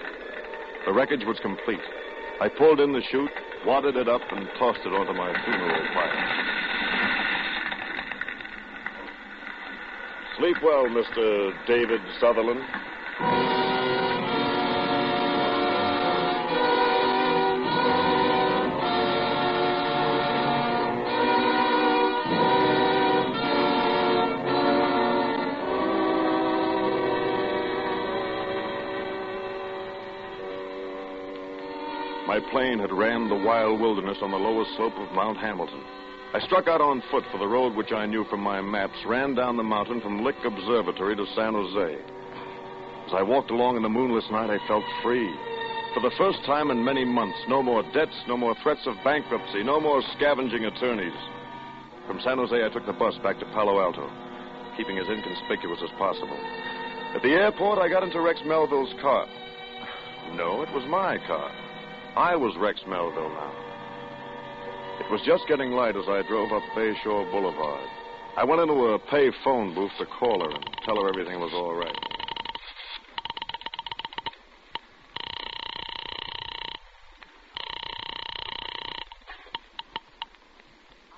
The wreckage was complete. I pulled in the chute, wadded it up, and tossed it onto my funeral pyre. Sleep well, Mr. David Sutherland. My plane had rammed the wild wilderness on the lowest slope of Mount Hamilton. I struck out on foot for the road which I knew from my maps, ran down the mountain from Lick Observatory to San Jose. As I walked along in the moonless night, I felt free. For the first time in many months, no more debts, no more threats of bankruptcy, no more scavenging attorneys. From San Jose, I took the bus back to Palo Alto, keeping as inconspicuous as possible. At the airport, I got into Rex Melville's car. No, it was my car. I was Rex Melville now. It was just getting light as I drove up Bayshore Boulevard. I went into a pay phone booth to call her and tell her everything was all right.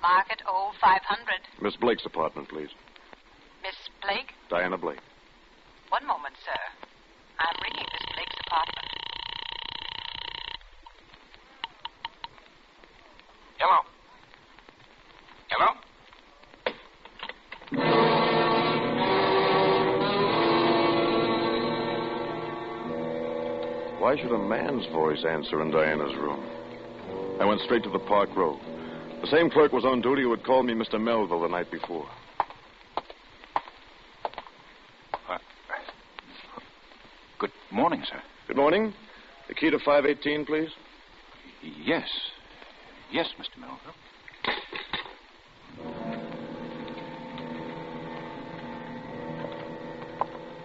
Market 0500. Miss Blake's apartment, please. Miss Blake? Diana Blake. One moment, sir. I'm ringing Miss Blake's apartment. Hello? Hello? Why should a man's voice answer in Diana's room? I went straight to the Park Road. The same clerk was on duty who had called me Mr. Melville the night before. Good morning, sir. Good morning. The key to 518, please. Yes. Yes, Mr. Melville.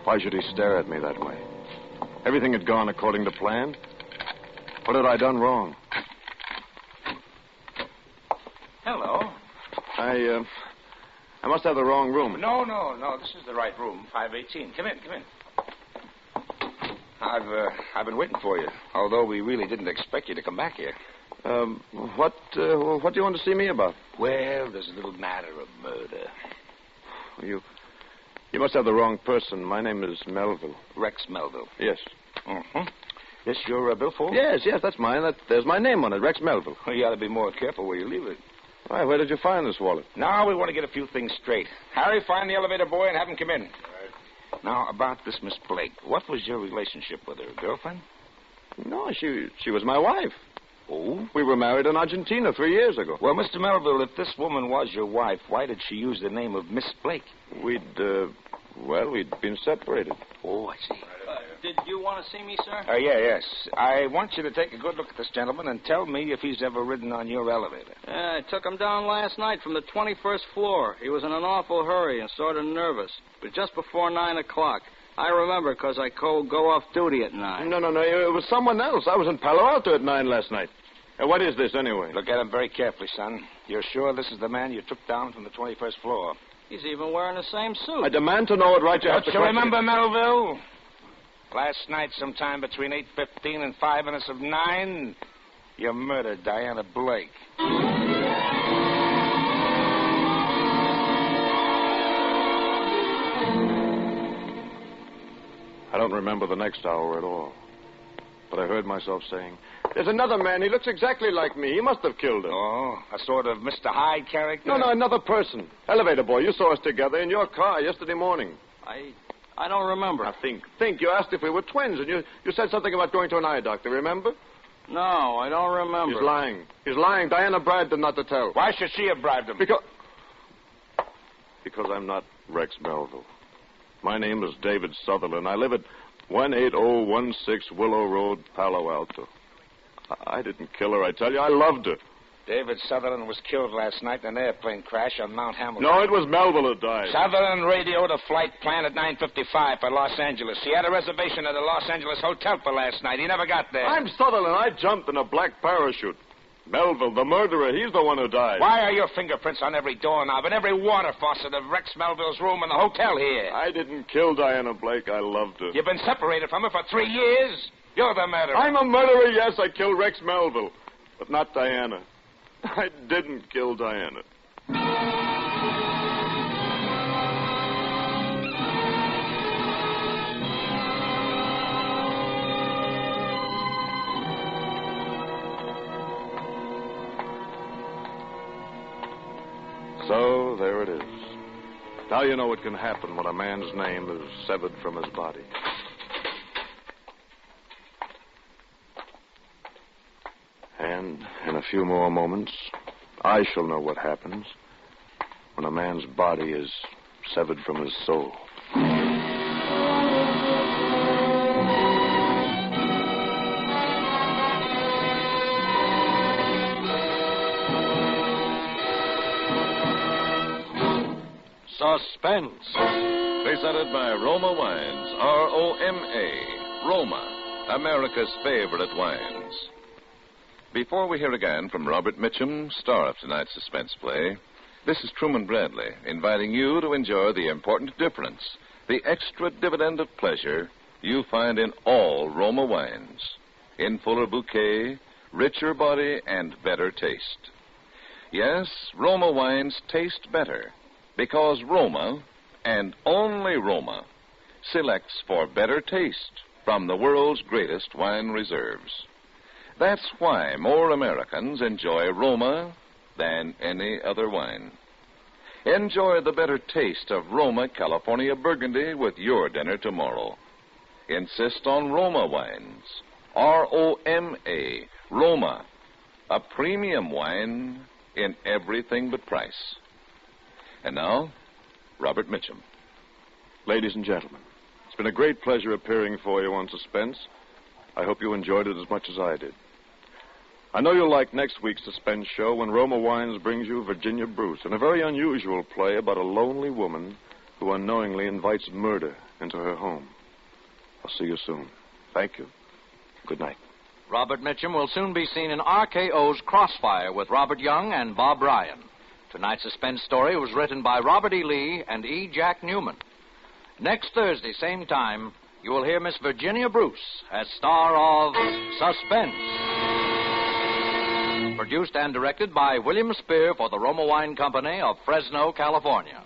Why should he stare at me that way? Everything had gone according to plan. What had I done wrong? Hello. I must have the wrong room. No. This is the right room, 518. Come in. I've been waiting for you, although we really didn't expect you to come back here. What do you want to see me about? Well, there's a little matter of murder. You must have the wrong person. My name is Melville. Rex Melville. Yes. Mm-hmm. This your billfold? Yes, that's mine. There's my name on it, Rex Melville. Well, you ought to be more careful where you leave it. Why, where did you find this wallet? Now we want to get a few things straight. Harry, find the elevator boy and have him come in. Right. Now, about this Miss Blake. What was your relationship with her? Girlfriend? No, she was my wife. Oh? We were married in Argentina 3 years ago. Well, Mr. Melville, if this woman was your wife, why did she use the name of Miss Blake? We'd been separated. Oh, I see. Did you want to see me, sir? Yes. I want you to take a good look at this gentleman and tell me if he's ever ridden on your elevator. Yeah, I took him down last night from the 21st floor. He was in an awful hurry and sort of nervous. It was just before 9 o'clock. I remember because I go off duty at 9. No. It was someone else. I was in Palo Alto at 9 last night. What is this, anyway? Look at him very carefully, son. You're sure this is the man you took down from the 21st floor? He's even wearing the same suit. I demand to know it right. Don't you remember, Melville? Last night, sometime between 8:15 and 5 minutes of 9, you murdered Diana Blake. I don't remember the next hour at all. But I heard myself saying, "There's another man. He looks exactly like me. He must have killed him." Oh, a sort of Mr. Hyde character? No, another person. Elevator boy, you saw us together in your car yesterday morning. I don't remember. Now, think. You asked if we were twins, and you said something about going to an eye doctor, remember? No, I don't remember. He's lying. Diana bribed him not to tell. Why should she have bribed him? Because I'm not Rex Melville. My name is David Sutherland. I live at 18016 Willow Road, Palo Alto. I didn't kill her, I tell you. I loved her. David Sutherland was killed last night in an airplane crash on Mount Hamilton. No, it was Melville who died. Sutherland radioed a flight plan at 9:55 for Los Angeles. He had a reservation at the Los Angeles hotel for last night. He never got there. I'm Sutherland. I jumped in a black parachute. Melville, the murderer, he's the one who died. Why are your fingerprints on every doorknob and every water faucet of Rex Melville's room in the hotel here? I didn't kill Diana Blake. I loved her. You've been separated from her for 3 years. You're the murderer. I'm a murderer, yes. I killed Rex Melville. But not Diana. I didn't kill Diana. So, there it is. Now you know what can happen when a man's name is severed from his body. And in a few more moments, I shall know what happens when a man's body is severed from his soul. Suspense. Presented by Roma Wines, R-O-M-A, Roma, America's favorite wines. Before we hear again from Robert Mitchum, star of tonight's suspense play, this is Truman Bradley, inviting you to enjoy the important difference, the extra dividend of pleasure you find in all Roma wines, in fuller bouquet, richer body, and better taste. Yes, Roma wines taste better, because Roma, and only Roma, selects for better taste from the world's greatest wine reserves. That's why more Americans enjoy Roma than any other wine. Enjoy the better taste of Roma California Burgundy with your dinner tomorrow. Insist on Roma wines. R-O-M-A, Roma, a premium wine in everything but price. And now, Robert Mitchum. Ladies and gentlemen, it's been a great pleasure appearing for you on Suspense. I hope you enjoyed it as much as I did. I know you'll like next week's Suspense show when Roma Wines brings you Virginia Bruce in a very unusual play about a lonely woman who unknowingly invites murder into her home. I'll see you soon. Thank you. Good night. Robert Mitchum will soon be seen in RKO's Crossfire with Robert Young and Bob Ryan. Tonight's suspense story was written by Robert E. Lee and E. Jack Newman. Next Thursday, same time, you will hear Miss Virginia Bruce as star of Suspense. Produced and directed by William Spear for the Roma Wine Company of Fresno, California.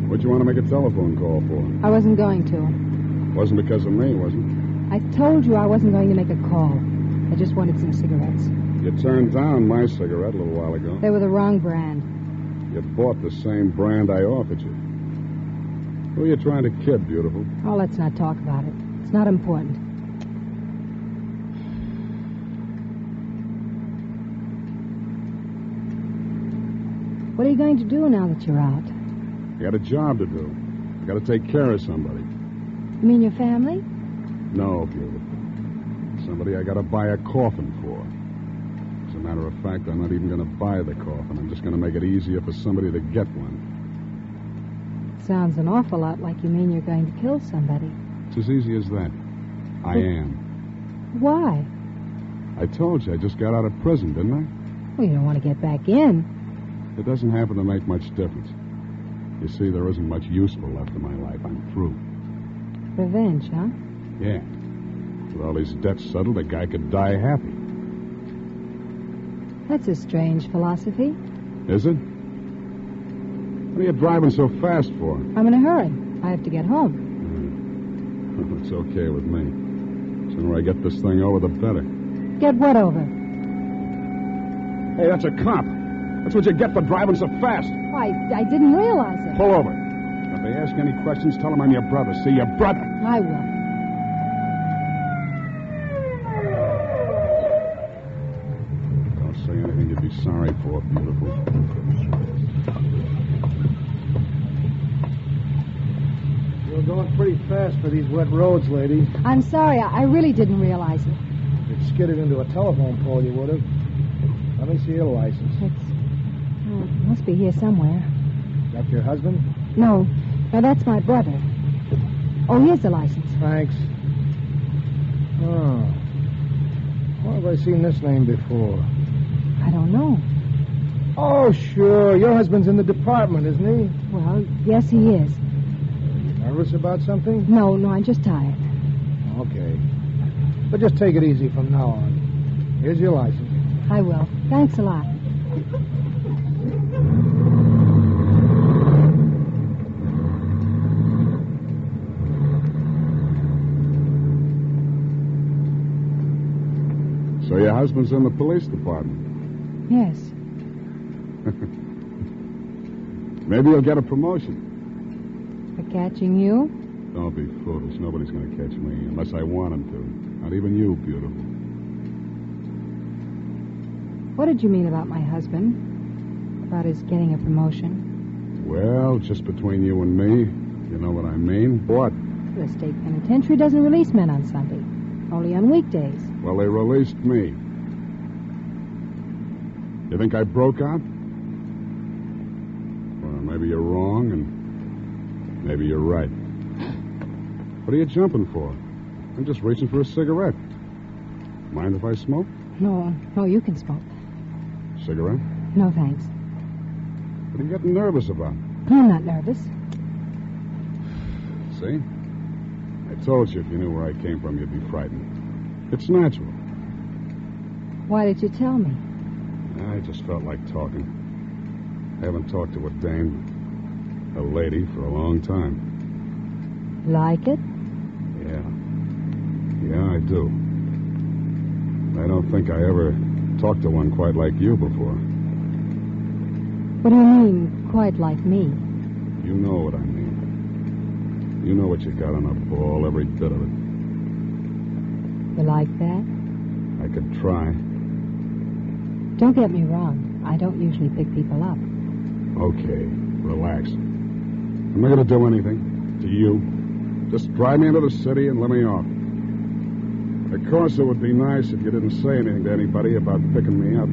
What'd you want to make a telephone call for? I wasn't going to. Wasn't because of me, was it? I told you I wasn't going to make a call. I just wanted some cigarettes. You turned down my cigarette a little while ago. They were the wrong brand. You bought the same brand I offered you. Who are you trying to kid, beautiful? Oh, let's not talk about it. It's not important. What are you going to do now that you're out? I got a job to do. I got to take care of somebody. You mean your family? No, beautiful. Somebody I got to buy a coffin for. As a matter of fact, I'm not even going to buy the coffin. I'm just going to make it easier for somebody to get one. Sounds an awful lot like you mean you're going to kill somebody. It's as easy as that. I am. Why? I told you I just got out of prison, didn't I? Well, you don't want to get back in. It doesn't happen to make much difference. You see, there isn't much useful left in my life. I'm through. Revenge, huh? Yeah. With all these debts settled, a guy could die happy. That's a strange philosophy. Is it? What are you driving so fast for? I'm in a hurry. I have to get home. It's okay with me. The sooner I get this thing over, the better. Get what over? Hey, that's a cop. That's what you get for driving so fast. I didn't realize it. Pull over. If they ask any questions, tell them I'm your brother. See, your brother. I will. Don't say anything you'd be sorry for, beautiful. You're going pretty fast for these wet roads, lady. I'm sorry. I really didn't realize it. If you'd skidded into a telephone pole, you would have. Let me see your license. It must be here somewhere. That your husband? No, that's my brother. Oh, here's the license. Thanks. Oh. Where have I seen this name before? I don't know. Oh, sure. Your husband's in the department, isn't he? Well, yes, he is. Nervous about something? No, I'm just tired. Okay. But just take it easy from now on. Here's your license. I will. Thanks a lot. So your husband's in the police department? Yes. Maybe you'll get a promotion. For catching you? Don't be foolish. Nobody's going to catch me unless I want him to. Not even you, beautiful. What did you mean about my husband? About his getting a promotion? Well, just between you and me, you know what I mean. What? The state penitentiary doesn't release men on Sunday. Only on weekdays. Well, they released me. You think I broke out? Well, maybe you're wrong, and maybe you're right. What are you jumping for? I'm just reaching for a cigarette. Mind if I smoke? No, you can smoke. Cigarette? No, thanks. What are you getting nervous about? I'm not nervous. See? I told you if you knew where I came from, you'd be frightened. It's natural. Why did you tell me? I just felt like talking. I haven't talked to a dame, a lady, for a long time. Like it? Yeah, I do. I don't think I ever talked to one quite like you before. What do you mean, quite like me? You know what I mean. You know what you got on a ball, every bit of it. You like that? I could try. Don't get me wrong. I don't usually pick people up. Okay, relax. I'm not going to do anything to you. Just drive me into the city and let me off. Of course, it would be nice if you didn't say anything to anybody about picking me up.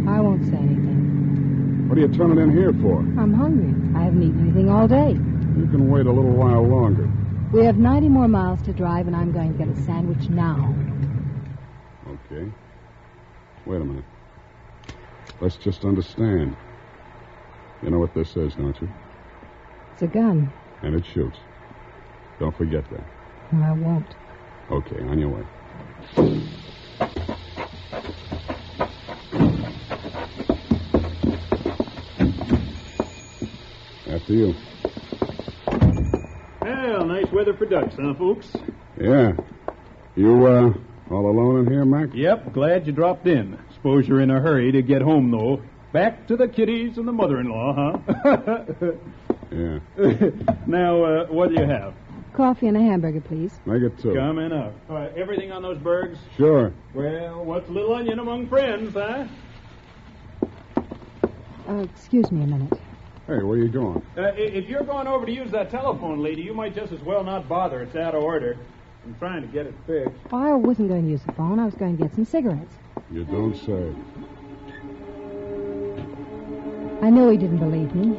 I won't say anything. What are you turning in here for? I'm hungry. I haven't eaten anything all day. You can wait a little while longer. We have 90 more miles to drive, and I'm going to get a sandwich now. Okay. Wait a minute. Let's just understand. You know what this is, don't you? It's a gun. And it shoots. Don't forget that. I won't. Okay, on your way. After you. Well, nice weather for ducks, huh, folks? Yeah. You, all alone in here, Mac? Yep, glad you dropped in. Suppose you're in a hurry to get home, though. Back to the kiddies and the mother-in-law, huh? Yeah. Now, what do you have? Coffee and a hamburger, please. Make it two. Coming up. Everything on those bergs? Sure. Well, what's a little onion among friends, huh? Excuse me a minute. Hey, where you going? If you're going over to use that telephone, lady, you might just as well not bother. It's out of order. I'm trying to get it fixed. Oh, I wasn't going to use the phone. I was going to get some cigarettes. You don't say. I knew he didn't believe me.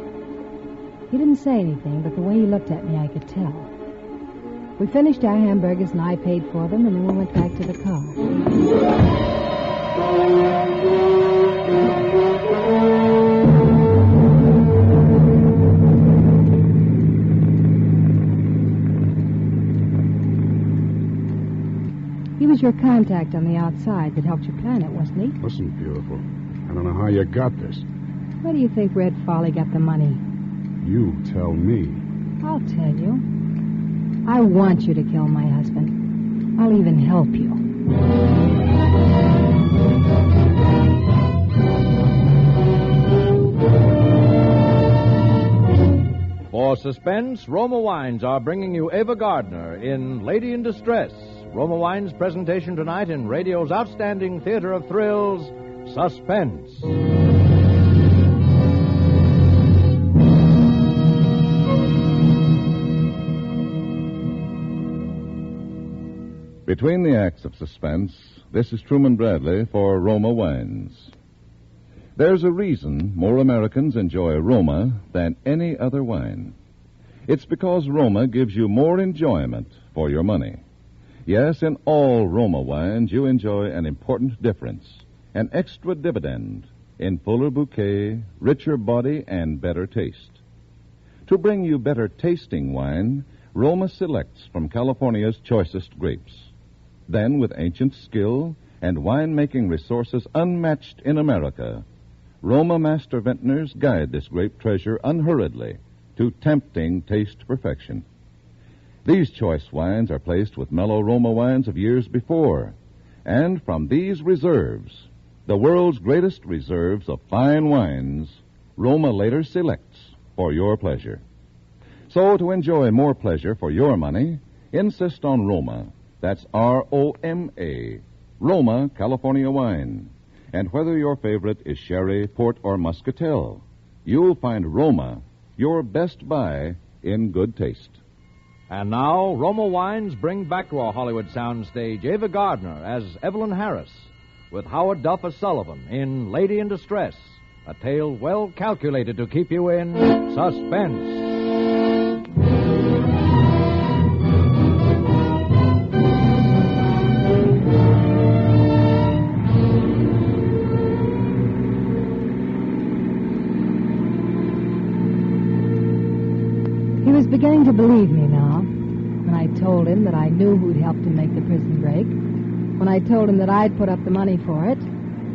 He didn't say anything, but the way he looked at me, I could tell. We finished our hamburgers, and I paid for them, and then we went back to the car. He was your contact on the outside that helped you plan it, wasn't he? Listen, beautiful. I don't know how you got this. Where do you think Red Folly got the money? You tell me. I'll tell you. I want you to kill my husband. I'll even help you. For Suspense, Roma Wines are bringing you Ava Gardner in Lady in Distress. Roma Wines' presentation tonight in radio's outstanding theater of thrills, Suspense. Between the acts of Suspense, this is Truman Bradley for Roma Wines. There's a reason more Americans enjoy Roma than any other wine. It's because Roma gives you more enjoyment for your money. Yes, in all Roma wines, you enjoy an important difference, an extra dividend in fuller bouquet, richer body, and better taste. To bring you better tasting wine, Roma selects from California's choicest grapes. Then, with ancient skill and winemaking resources unmatched in America, Roma master vintners guide this grape treasure unhurriedly to tempting taste perfection. These choice wines are placed with mellow Roma wines of years before, and from these reserves, the world's greatest reserves of fine wines, Roma later selects for your pleasure. So, to enjoy more pleasure for your money, insist on Roma. That's R-O-M-A, Roma California wine. And whether your favorite is sherry, port, or muscatel, you'll find Roma your best buy in good taste. And now, Roma Wines bring back to our Hollywood soundstage Ava Gardner as Evelyn Harris, with Howard Duff as Sullivan in Lady in Distress, a tale well calculated to keep you in suspense. He was beginning to believe me now. When I told him that I knew who'd helped him make the prison break. When I told him that I'd put up the money for it.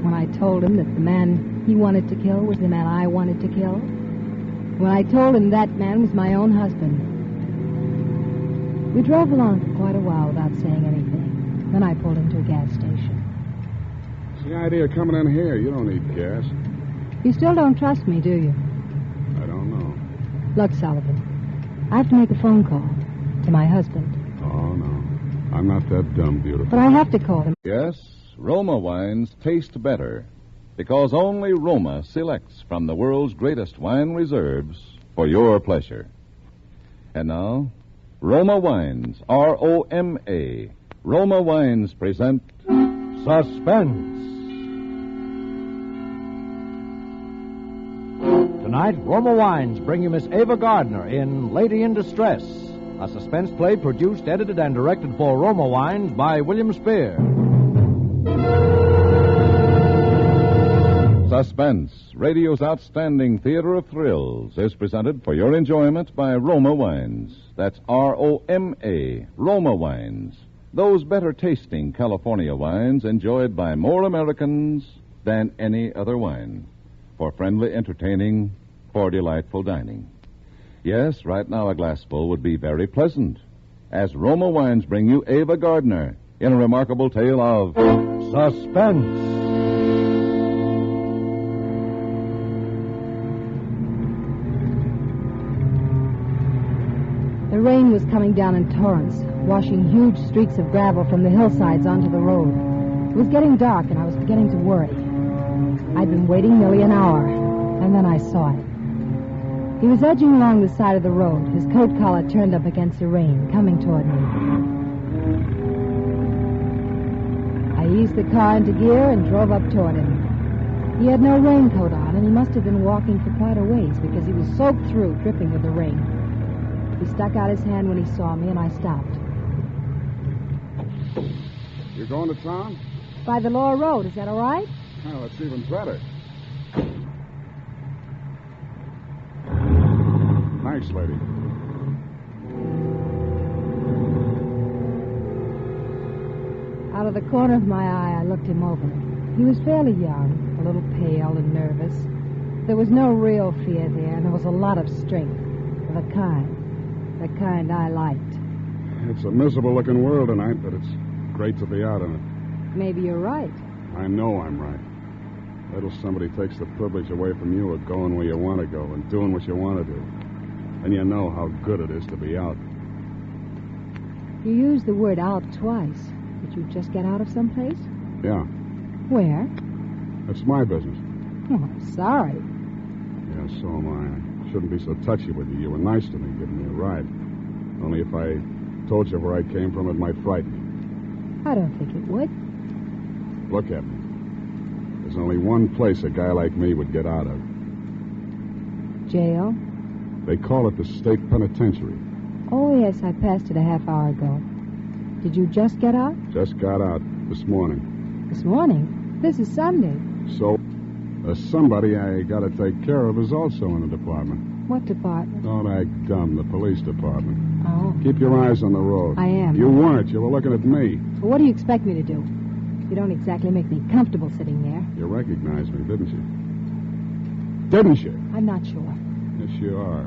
When I told him that the man he wanted to kill was the man I wanted to kill. When I told him that man was my own husband. We drove along for quite a while without saying anything. Then I pulled into a gas station. What's the idea of coming in here? You don't need gas. You still don't trust me, do you? I don't know. Look, Sullivan, I have to make a phone call to my husband. Oh, no. I'm not that dumb, beautiful. But I have to call him. Yes, Roma wines taste better because only Roma selects from the world's greatest wine reserves for your pleasure. And now, Roma Wines, R-O-M-A. Roma Wines present Suspense. Tonight, Roma Wines bring you Miss Ava Gardner in Lady in Distress, a suspense play produced, edited, and directed for Roma Wines by William Spear. Suspense, radio's outstanding theater of thrills, is presented for your enjoyment by Roma Wines. That's R-O-M-A, Roma Wines. Those better tasting California wines enjoyed by more Americans than any other wine. For friendly entertaining, for delightful dining. Yes, right now a glassful would be very pleasant. As Roma Wines bring you Ava Gardner in a remarkable tale of Suspense. The rain was coming down in torrents, washing huge streaks of gravel from the hillsides onto the road. It was getting dark, and I was beginning to worry. I'd been waiting nearly an hour, and then I saw it. He was edging along the side of the road, his coat collar turned up against the rain, coming toward me. I eased the car into gear and drove up toward him. He had no raincoat on, and he must have been walking for quite a ways because he was soaked through, dripping with the rain. He stuck out his hand when he saw me, and I stopped. You going to town? By the lower road, is that all right? Well, that's even better. Thanks, lady. Out of the corner of my eye, I looked him over. He was fairly young, a little pale and nervous. There was no real fear there, and there was a lot of strength. The kind I liked. It's a miserable-looking world tonight, but it's great to be out in it. Maybe you're right. I know I'm right. Little somebody takes the privilege away from you of going where you want to go and doing what you want to do. And you know how good it is to be out. You used the word out twice. Did you just get out of someplace? Yeah. Where? It's my business. Oh, I'm sorry. Yeah, so am I. I shouldn't be so touchy with you. You were nice to me, giving me a ride. Only if I told you where I came from, it might frighten you. I don't think it would. Look at me. There's only one place a guy like me would get out of. Jail? They call it the state penitentiary. Oh, yes, I passed it a half hour ago. Did you just get out? Just got out this morning. This morning? This is Sunday. So, somebody I got to take care of is also in the department. What department? Don't act dumb, the police department. Oh. Keep your eyes on the road. I am. You weren't. You were looking at me. Well, what do you expect me to do? You don't exactly make me comfortable sitting there. You recognized me, didn't you? Didn't you? I'm not sure. Yes, you are.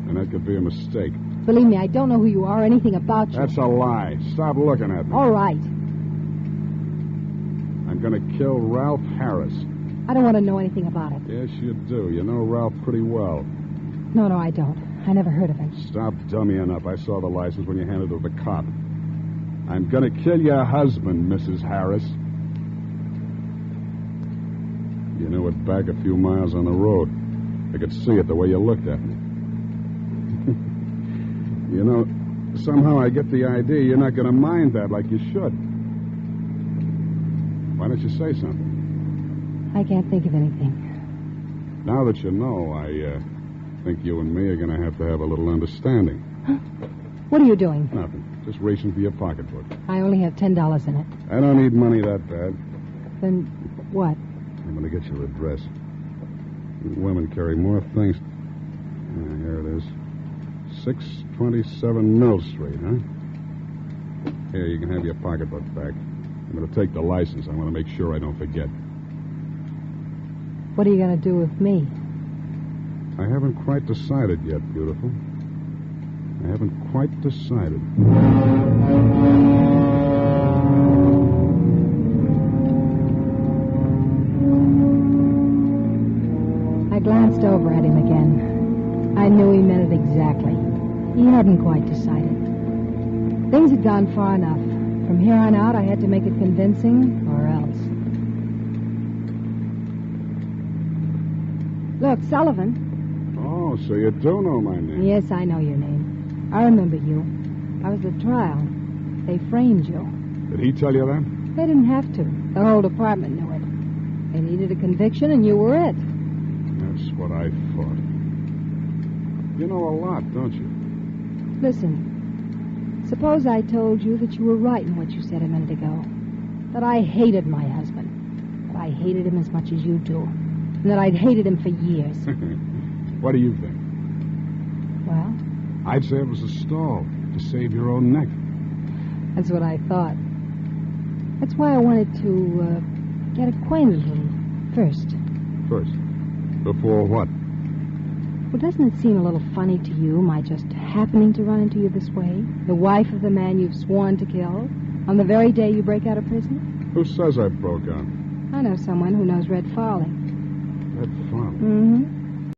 And that could be a mistake. Believe me, I don't know who you are or anything about you. That's a lie. Stop looking at me. All right. I'm going to kill Ralph Harris. I don't want to know anything about it. Yes, you do. You know Ralph pretty well. No, I don't. I never heard of him. Stop dummying up. I saw the license when you handed it to the cop. I'm going to kill your husband, Mrs. Harris. You knew it back a few miles on the road. I could see it the way you looked at me. You know, somehow I get the idea you're not going to mind that like you should. Why don't you say something? I can't think of anything. Now that you know, I think you and me are going to have a little understanding. Huh? What are you doing? Nothing. Just reaching for your pocketbook. I only have $10 in it. I don't need money that bad. Then what? I'm going to get your address. Women carry more things. Here it is. 627 Mill Street, huh? Here, you can have your pocketbook back. I'm going to take the license. I want to make sure I don't forget. What are you going to do with me? I haven't quite decided yet, beautiful. I haven't quite decided. I glanced over at him again. I knew he meant it exactly. He hadn't quite decided. Things had gone far enough. From here on out, I had to make it convincing or else. Look, Sullivan. Oh, so you do know my name. Yes, I know your name. I remember you. I was at trial. They framed you. Did he tell you that? They didn't have to. The whole department knew it. They needed a conviction, and you were it. That's what I thought. You know a lot, don't you? Listen. Suppose I told you that you were right in what you said a minute ago. That I hated my husband. That I hated him as much as you do. And that I'd hated him for years. What do you think? Well? I'd say it was a stall to save your own neck. That's what I thought. That's why I wanted to get acquainted with him first. First? Before what? Well, doesn't it seem a little funny to you, my just happening to run into you this way? The wife of the man you've sworn to kill, on the very day you break out of prison? Who says I broke out? I know someone who knows Red Farley. Red Farley? Mm-hmm.